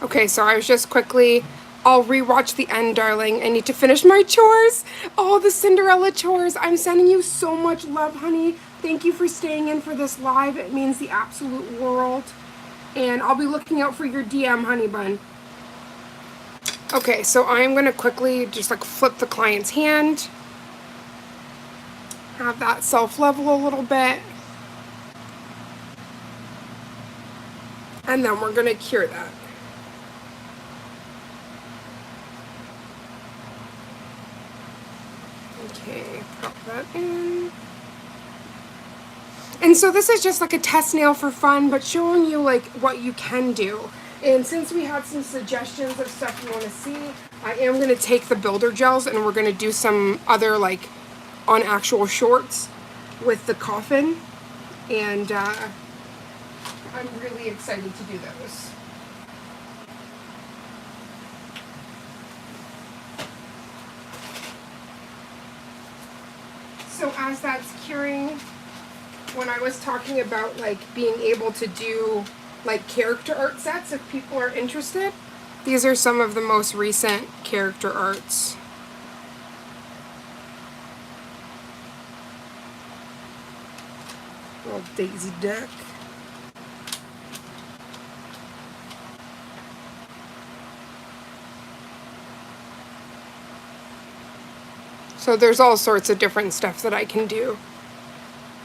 Okay, so I was just quickly, I'll rewatch the end, darling. I need to finish my chores. Oh, the Cinderella chores. I'm sending you so much love, honey. Thank you for staying in for this live. It means the absolute world. And I'll be looking out for your DM, honey bun. Okay, so I'm gonna quickly just like flip the client's hand. Have that self-level a little bit. And then we're gonna cure that. Okay, pop that in. And so this is just like a test nail for fun, but showing you like what you can do. And since we had some suggestions of stuff you want to see, I am going to take the builder gels and we're going to do some other like on actual shorts with the coffin. And I'm really excited to do those. So as that's curing, when I was talking about like being able to do like character art sets if people are interested, these are some of the most recent character arts. Little Daisy Duck. So there's all sorts of different stuff that I can do,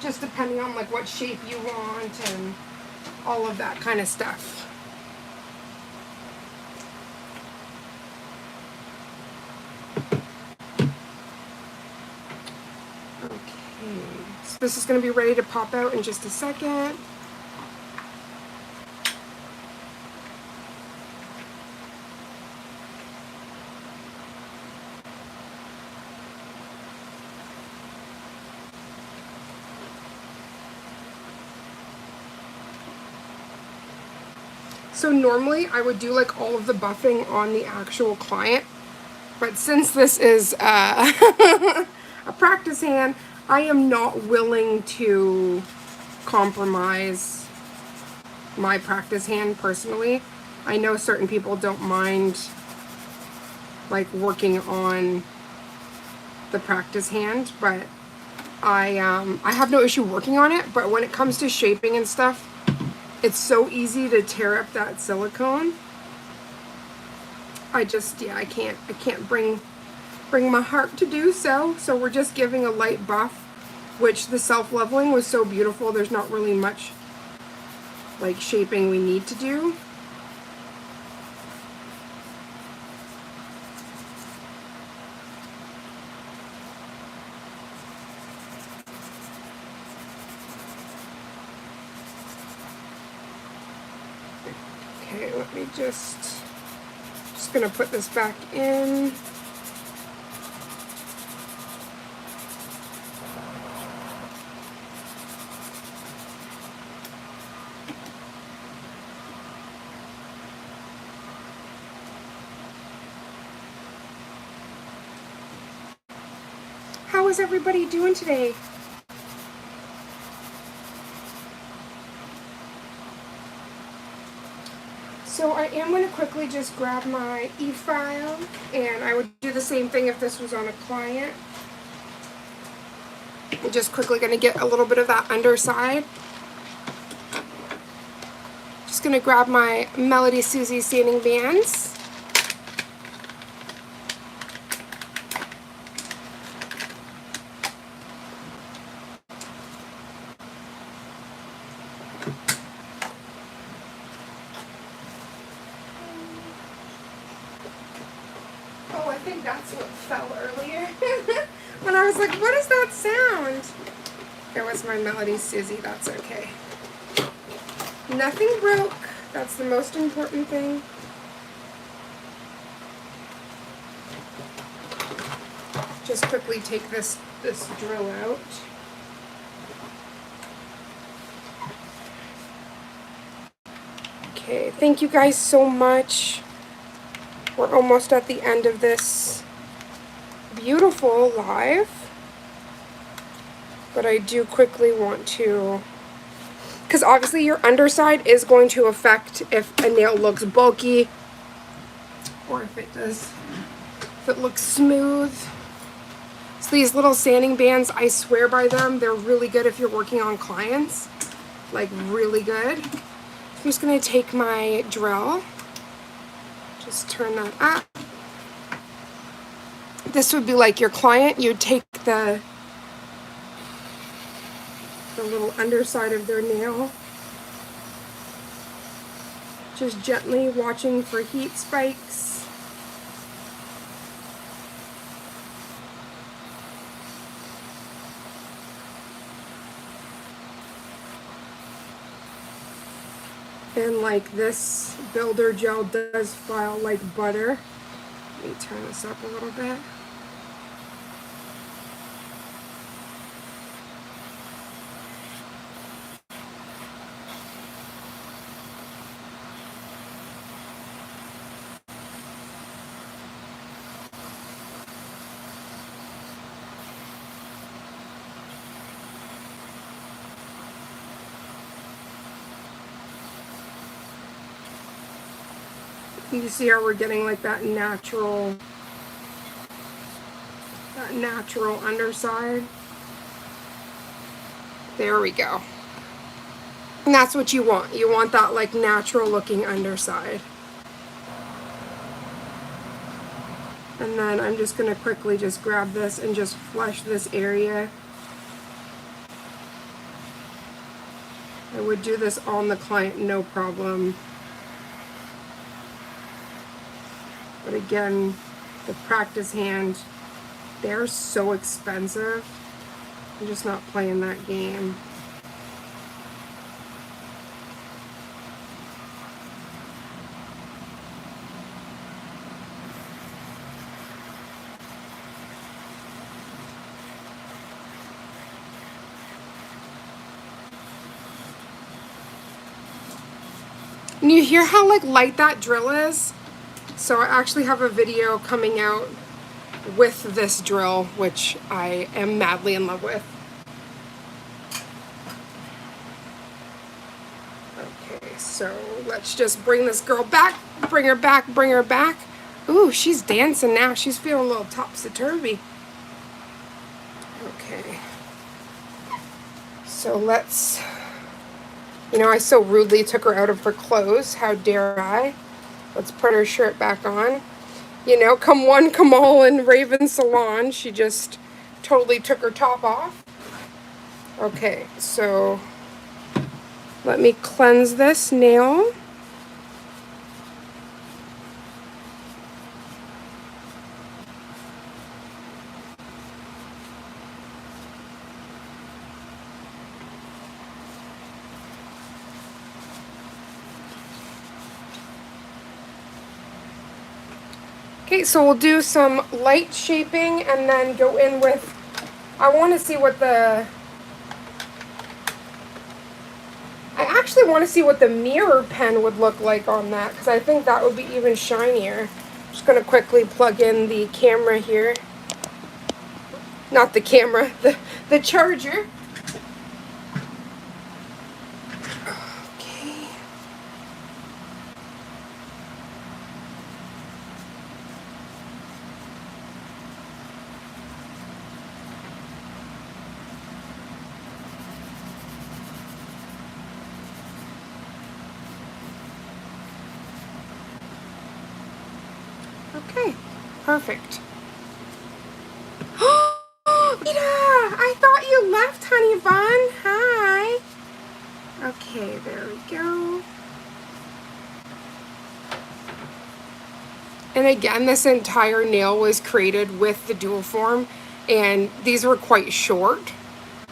just depending on like what shape you want and all of that kind of stuff. Okay, so this is going to be ready to pop out in just a second. So normally I would do like all of the buffing on the actual client, but since this is a practice hand, I am not willing to compromise my practice hand personally. I know certain people don't mind like working on the practice hand, but I have no issue working on it, but when it comes to shaping and stuff, it's so easy to tear up that silicone. I can't bring my heart to do so. So we're just giving a light buff, which the self-leveling was so beautiful. There's not really much like shaping we need to do. Okay, let me just gonna put this back in. How is everybody doing today? So I am going to quickly just grab my e-file, and I would do the same thing if this was on a client. I'm just quickly going to get a little bit of that underside. Just going to grab my Melody Susie sanding bands. Oh, I think that's what fell earlier. When I was like, what is that sound? It was my Melody Susie, that's okay. Nothing broke, that's the most important thing. Just quickly take this drill out. Okay, thank you guys so much. We're almost at the end of this beautiful live, but I do quickly want to, because obviously your underside is going to affect if a nail looks bulky or if it looks smooth. So these little sanding bands, I swear by them, they're really good if you're working on clients, like really good. I'm just going to take my drill, just turn that up. This would be like your client. You'd take the little underside of their nail, just gently watching for heat spikes. And like this builder gel does file like butter. Let me turn this up a little bit. You see how we're getting like that natural underside? There we go. And that's what you want. You want that like natural looking underside. And then I'm just gonna quickly just grab this and just flush this area. I would do this on the client, no problem. But again, the practice hand, they're so expensive. I'm just not playing that game. And you hear how like light that drill is? So I actually have a video coming out with this drill, which I am madly in love with. Okay, so let's just bring this girl back, bring her back, bring her back. Ooh, she's dancing now. She's feeling a little topsy-turvy. Okay. So let's, you know, I so rudely took her out of her clothes. How dare I? Let's put her shirt back on. You know, come one, come all in Raven Salon. She just totally took her top off. Okay, so let me cleanse this nail. Okay, so we'll do some light shaping and then go in with, I want to see what the, I actually want to see what the mirror pen would look like on that, because I think that would be even shinier. I'm just going to quickly plug in the camera here. Not the camera, the charger. Okay. Okay, perfect. Rita, I thought you left, honey bun. Hi. Okay, there we go. And again, this entire nail was created with the dual form, and these were quite short.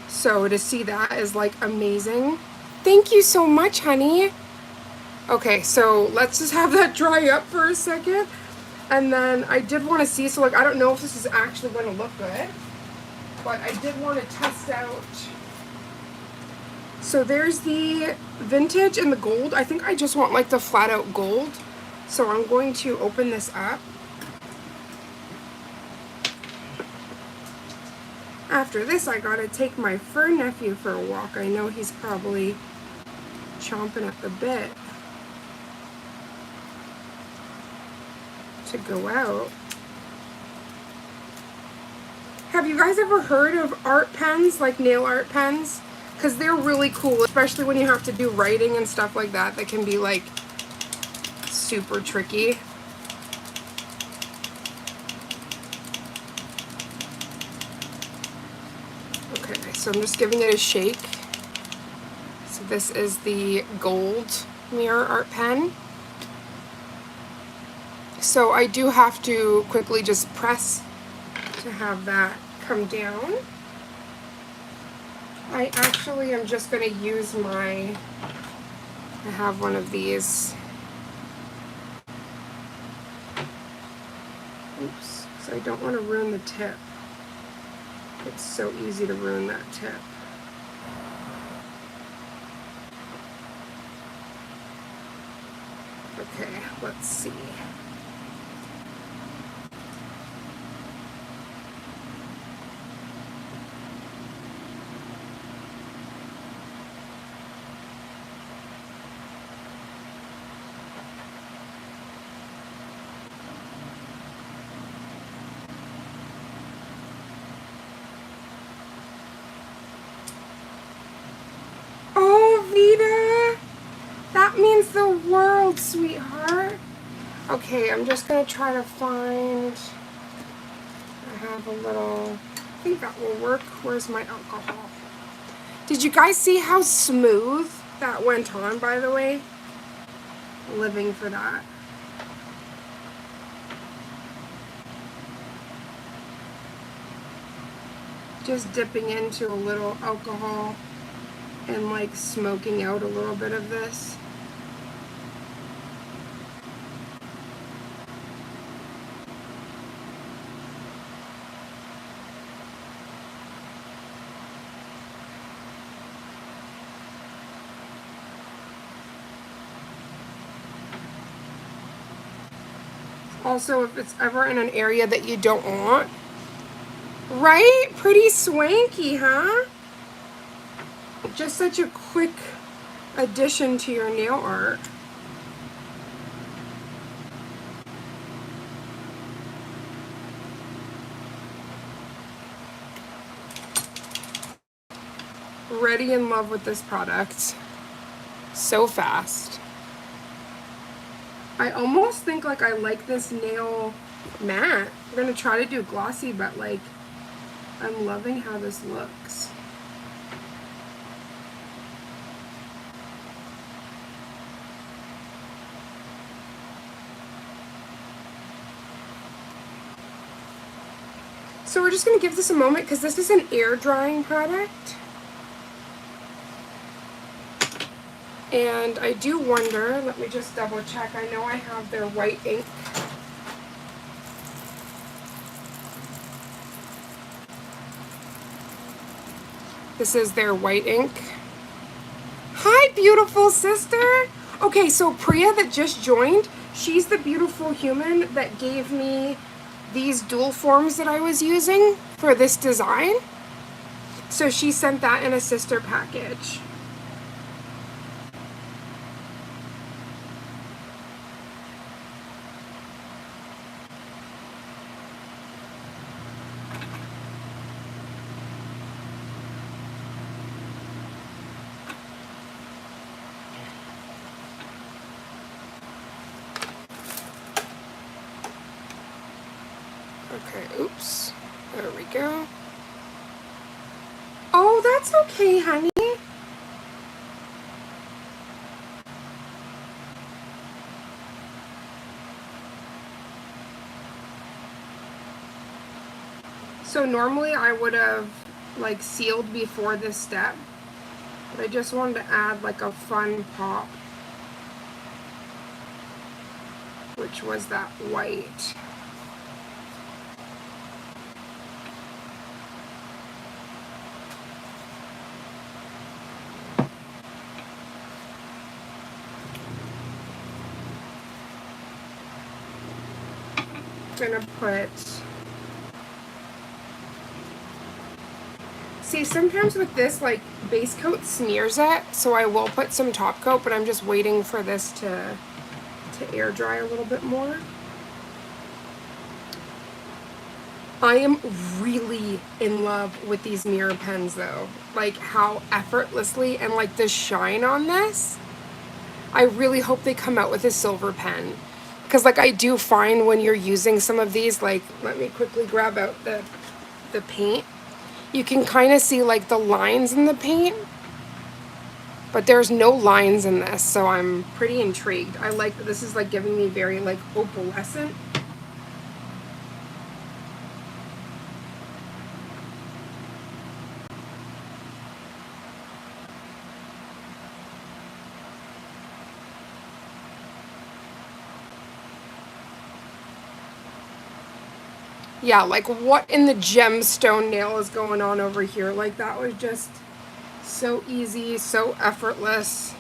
So to see that is like amazing. Thank you so much, honey. Okay, so let's just have that dry up for a second. And then I did want to see, so like I don't know if this is actually going to look good, but I did want to test out. So there's the vintage and the gold. I think I just want like the flat out gold. So I'm going to open this up. After this, I gotta take my fur nephew for a walk. I know he's probably chomping at the bit to go out. Have you guys ever heard of art pens, like nail art pens? Because they're really cool, especially when you have to do writing and stuff like that. That can be like super tricky. Okay, so I'm just giving it a shake. So this is the gold mirror art pen. So I do have to quickly just press to have that come down. I actually am just going to use my I have one of these. Oops, so I don't want to ruin the tip. It's so easy to ruin that tip. Okay, let's see. Oh, Vita! That means the world, sweetheart. Okay, I'm just gonna try to find, I have a little, I think that will work. Where's my alcohol? Did you guys see how smooth that went on, by the way? Living for that. Just dipping into a little alcohol and like smoking out a little bit of this. Also, if it's ever in an area that you don't want, right? Pretty swanky, huh? Just such a quick addition to your nail art. Already in love with this product. So fast. I almost think like I like this nail matte. I'm gonna try to do glossy, but like I'm loving how this looks. So we're just gonna give this a moment because this is an air drying product. And I do wonder, let me just double check. I know I have their white ink. This is their white ink. Hi, beautiful sister. Okay, so Priya that just joined, she's the beautiful human that gave me these dual forms that I was using for this design. So she sent that in a sister package. Okay, oops. There we go. Oh, that's okay, honey. So normally I would have like sealed before this step, but I just wanted to add like a fun pop, which was that white. Gonna put, see, sometimes with this like base coat smears it, so I will put some top coat, but I'm just waiting for this to air dry a little bit more. I am really in love with these mirror pens though, like how effortlessly and like the shine on this. I really hope they come out with a silver pen. Because like I do find when you're using some of these, like let me quickly grab out the paint. You can kind of see like the lines in the paint. But there's no lines in this, so I'm pretty intrigued. I like that this is like giving me very like opalescent. Yeah, like what in the gemstone nail is going on over here? Like that was just so easy, so effortless.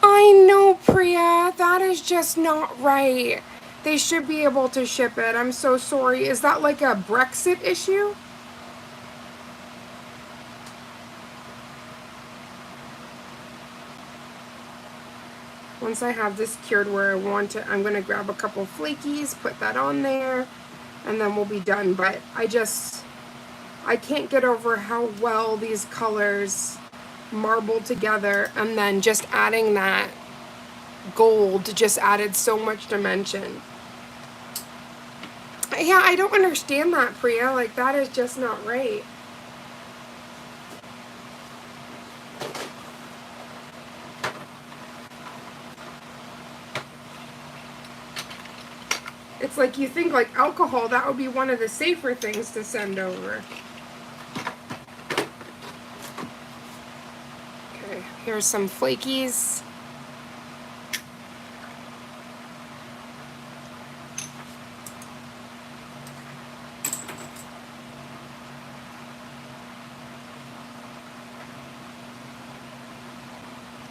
I know, Priya, that is just not right. They should be able to ship it. I'm so sorry. Is that like a Brexit issue? Once I have this cured where I want it, I'm going to grab a couple flakies, put that on there, and then we'll be done. But I can't get over how well these colors marble together, and then just adding that gold just added so much dimension. Yeah, I don't understand that, Priya. Like, that is just not right. It's like you think like alcohol, that would be one of the safer things to send over. Okay, here's some flakies.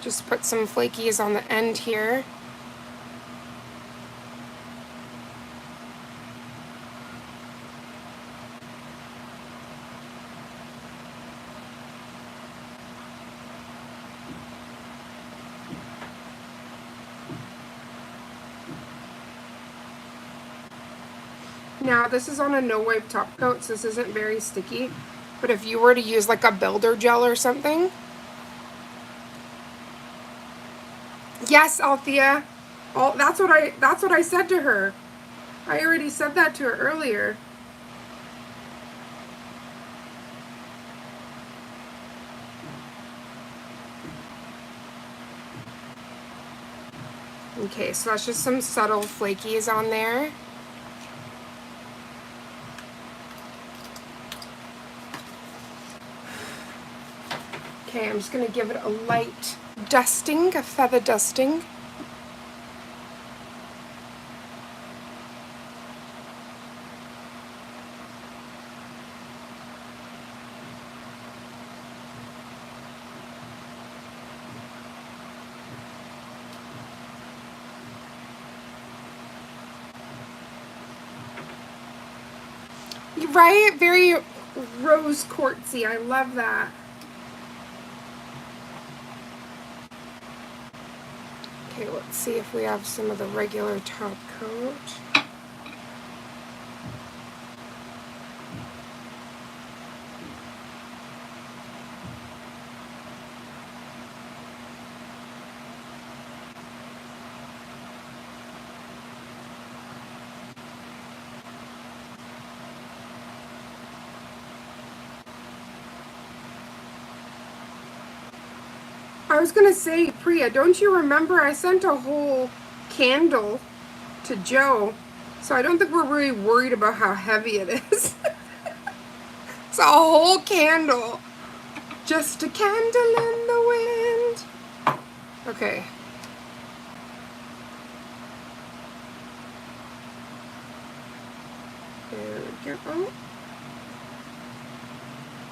Just put some flakies on the end here. Now, this is on a no-wipe top coat, so this isn't very sticky. But if you were to use like a builder gel or something. Yes, Althea. Oh, that's what I said to her. I already said that to her earlier. Okay, so that's just some subtle flakies on there. Okay, I'm just going to give it a light dusting, a feather dusting. Right? Very rose quartzy. I love that. Okay, let's see if we have some of the regular top coat. I was gonna say, Priya, don't you remember I sent a whole candle to Joe? So I don't think we're really worried about how heavy it is. It's a whole candle. Just a candle in the wind. Okay. There we go. Oh.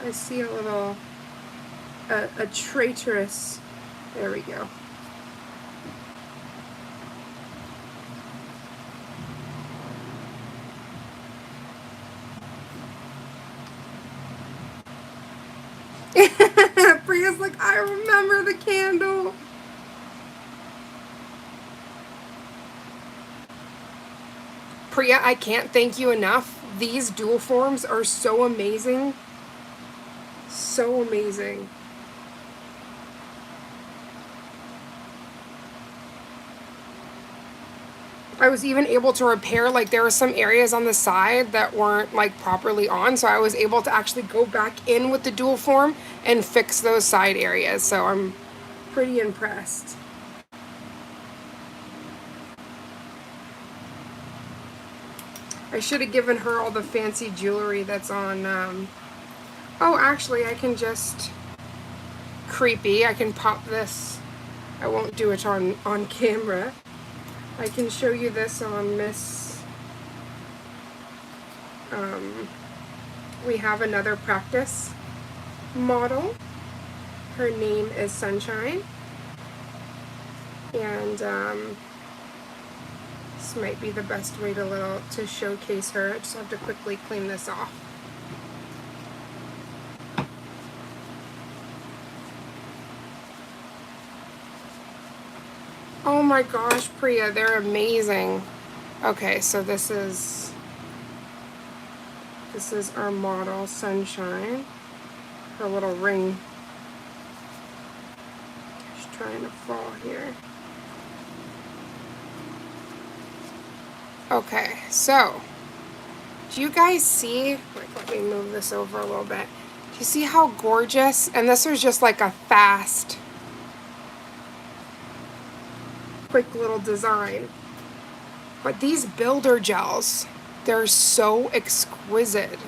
I see a little, a traitorous. There we go. Priya's like, I remember the candle. Priya, I can't thank you enough. These dual forms are so amazing. So amazing. I was even able to repair, like there were some areas on the side that weren't like properly on, so I was able to actually go back in with the dual form and fix those side areas, so I'm pretty impressed. I should have given her all the fancy jewelry that's on, oh, actually, I can just, creepy, I can pop this. I won't do it on camera. I can show you this on Miss, we have another practice model. Her name is Sunshine, and this might be the best way to showcase her. I just have to quickly clean this off. Oh my gosh, Priya, they're amazing. Okay, so this is our model, Sunshine. Her little ring. She's trying to fall here. Okay, so do you guys see, like, let me move this over a little bit. Do you see how gorgeous? And this was just like a fast, quick little design. But these builder gels, they're so exquisite.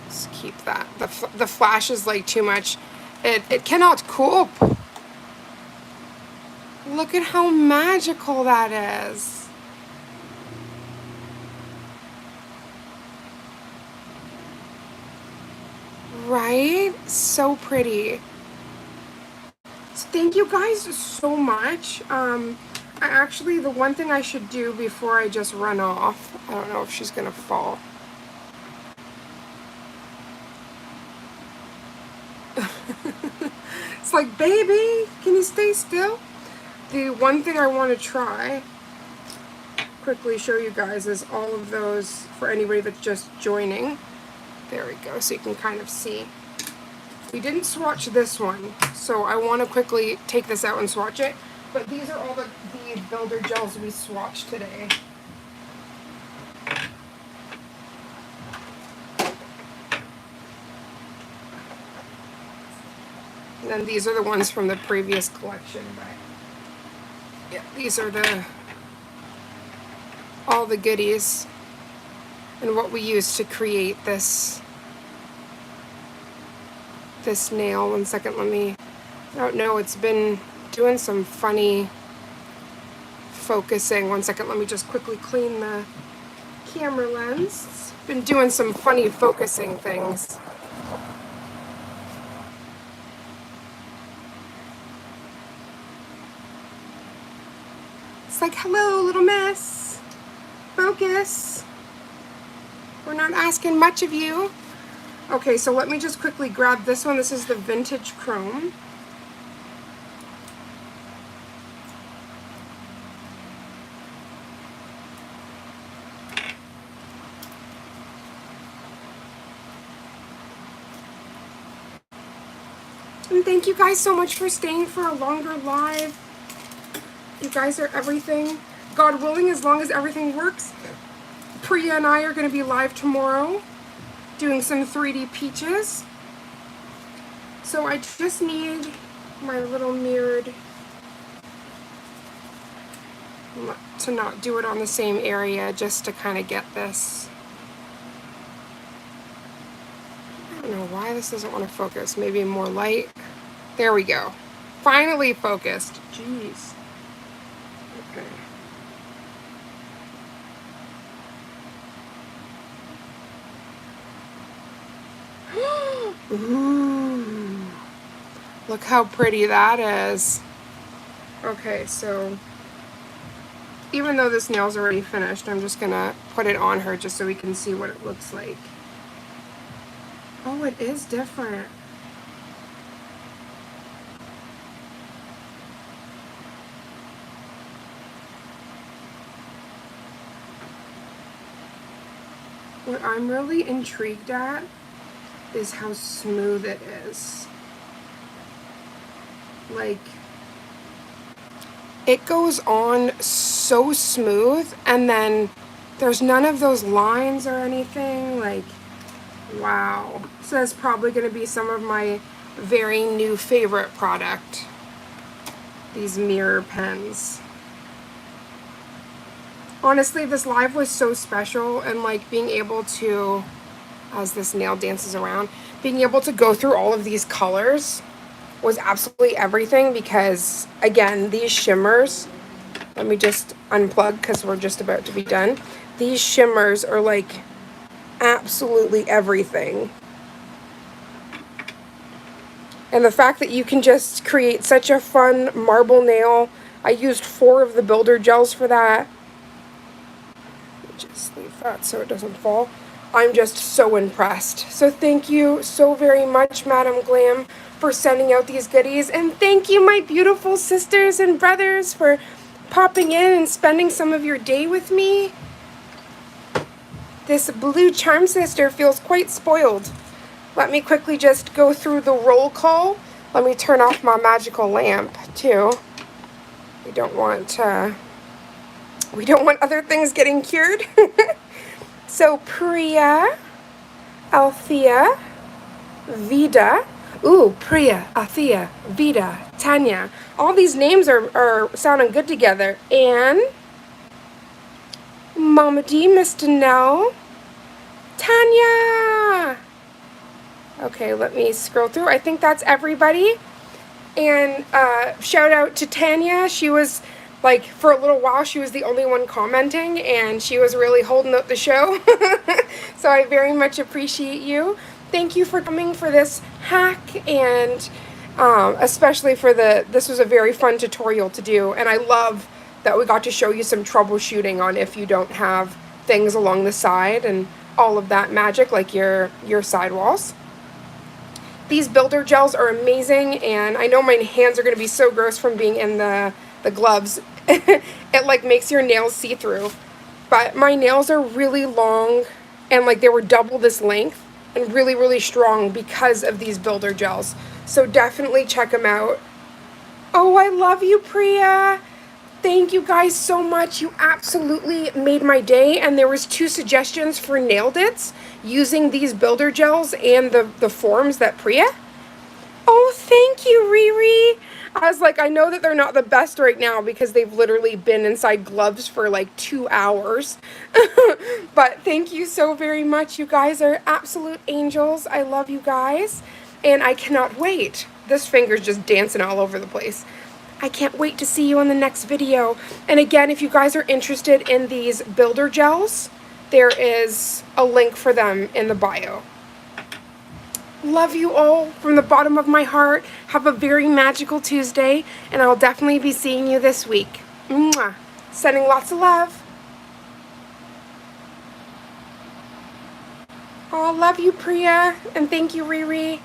Let's keep that. The flash is like too much. It cannot cope. Look at how magical that is. Right? So pretty. So thank you guys so much. Actually, the one thing I should do before I just run off, I don't know if she's gonna fall. It's like, baby, can you stay still? The one thing I want to try, quickly show you guys, is all of those for anybody that's just joining. There we go, so you can kind of see. We didn't swatch this one, so I want to quickly take this out and swatch it. But these are all the builder gels we swatched today. And then these are the ones from the previous collection, but yeah, these are all the goodies and what we used to create this nail. 1 second, I don't know, it's been doing some funny focusing. 1 second, let me just quickly clean the camera lens. It's been doing some funny focusing things. It's like, hello, little miss. Focus. We're not asking much of you. Okay, so let me just quickly grab this one. This is the Vintage Chrome. And thank you guys so much for staying for a longer live. You guys are everything. God willing, as long as everything works, Priya and I are going to be live tomorrow doing some 3D peaches. So I just need my little mirrored, to not do it on the same area, just to kind of get this. I don't know why this doesn't want to focus. Maybe more light. There we go. Finally focused. Jeez. Okay. Ooh. Look how pretty that is. Okay, so even though this nail's already finished, I'm just gonna put it on her just so we can see what it looks like. Oh, it is different. What I'm really intrigued at is how smooth it is. Like, it goes on so smooth, and then there's none of those lines or anything. Like, wow. So that's probably going to be some of my very new favorite product. These mirror pens. Honestly, this live was so special, and like being able to, as this nail dances around, being able to go through all of these colors was absolutely everything, because again, these shimmers Let me just unplug because we're just about to be done. These shimmers are like absolutely everything. And the fact that you can just create such a fun marble nail. I used 4 of the builder gels for that. Just leave that so it doesn't fall. I'm just so impressed. So thank you so very much, Madam Glam, for sending out these goodies. And thank you, my beautiful sisters and brothers, for popping in and spending some of your day with me. This blue charm sister feels quite spoiled. Let me quickly just go through the roll call. Let me turn off my magical lamp, too. We don't want other things getting cured. So Priya, Althea, Vida. Ooh, Priya, Althea, Vida, Tanya. All these names are sounding good together. Anne, Mama D, Miss Danelle, Tanya. Okay, let me scroll through. I think that's everybody. And shout out to Tanya. She was, like, for a little while, she was the only one commenting, and she was really holding up the show. So I very much appreciate you. Thank you for coming for this hack, and especially for this was a very fun tutorial to do, and I love that we got to show you some troubleshooting on if you don't have things along the side and all of that magic, like your sidewalls. These builder gels are amazing, and I know my hands are going to be so gross from being in the gloves. It like makes your nails see-through. But my nails are really long, and like they were double this length, and really, really strong because of these builder gels. So definitely check them out. Oh, I love you, Priya. Thank you guys so much. You absolutely made my day. And there was 2 suggestions for nail dits using these builder gels and the forms that Priya. Oh, thank you, Riri. I was like, I know that they're not the best right now because they've literally been inside gloves for like 2 hours. But thank you so very much. You guys are absolute angels. I love you guys. And I cannot wait. This finger's just dancing all over the place. I can't wait to see you on the next video. And again, if you guys are interested in these builder gels, there is a link for them in the bio. Love you all from the bottom of my heart. Have a very magical Tuesday, and I'll definitely be seeing you this week. Mwah. Sending lots of love. Oh, love you, Priya, and thank you, Riri.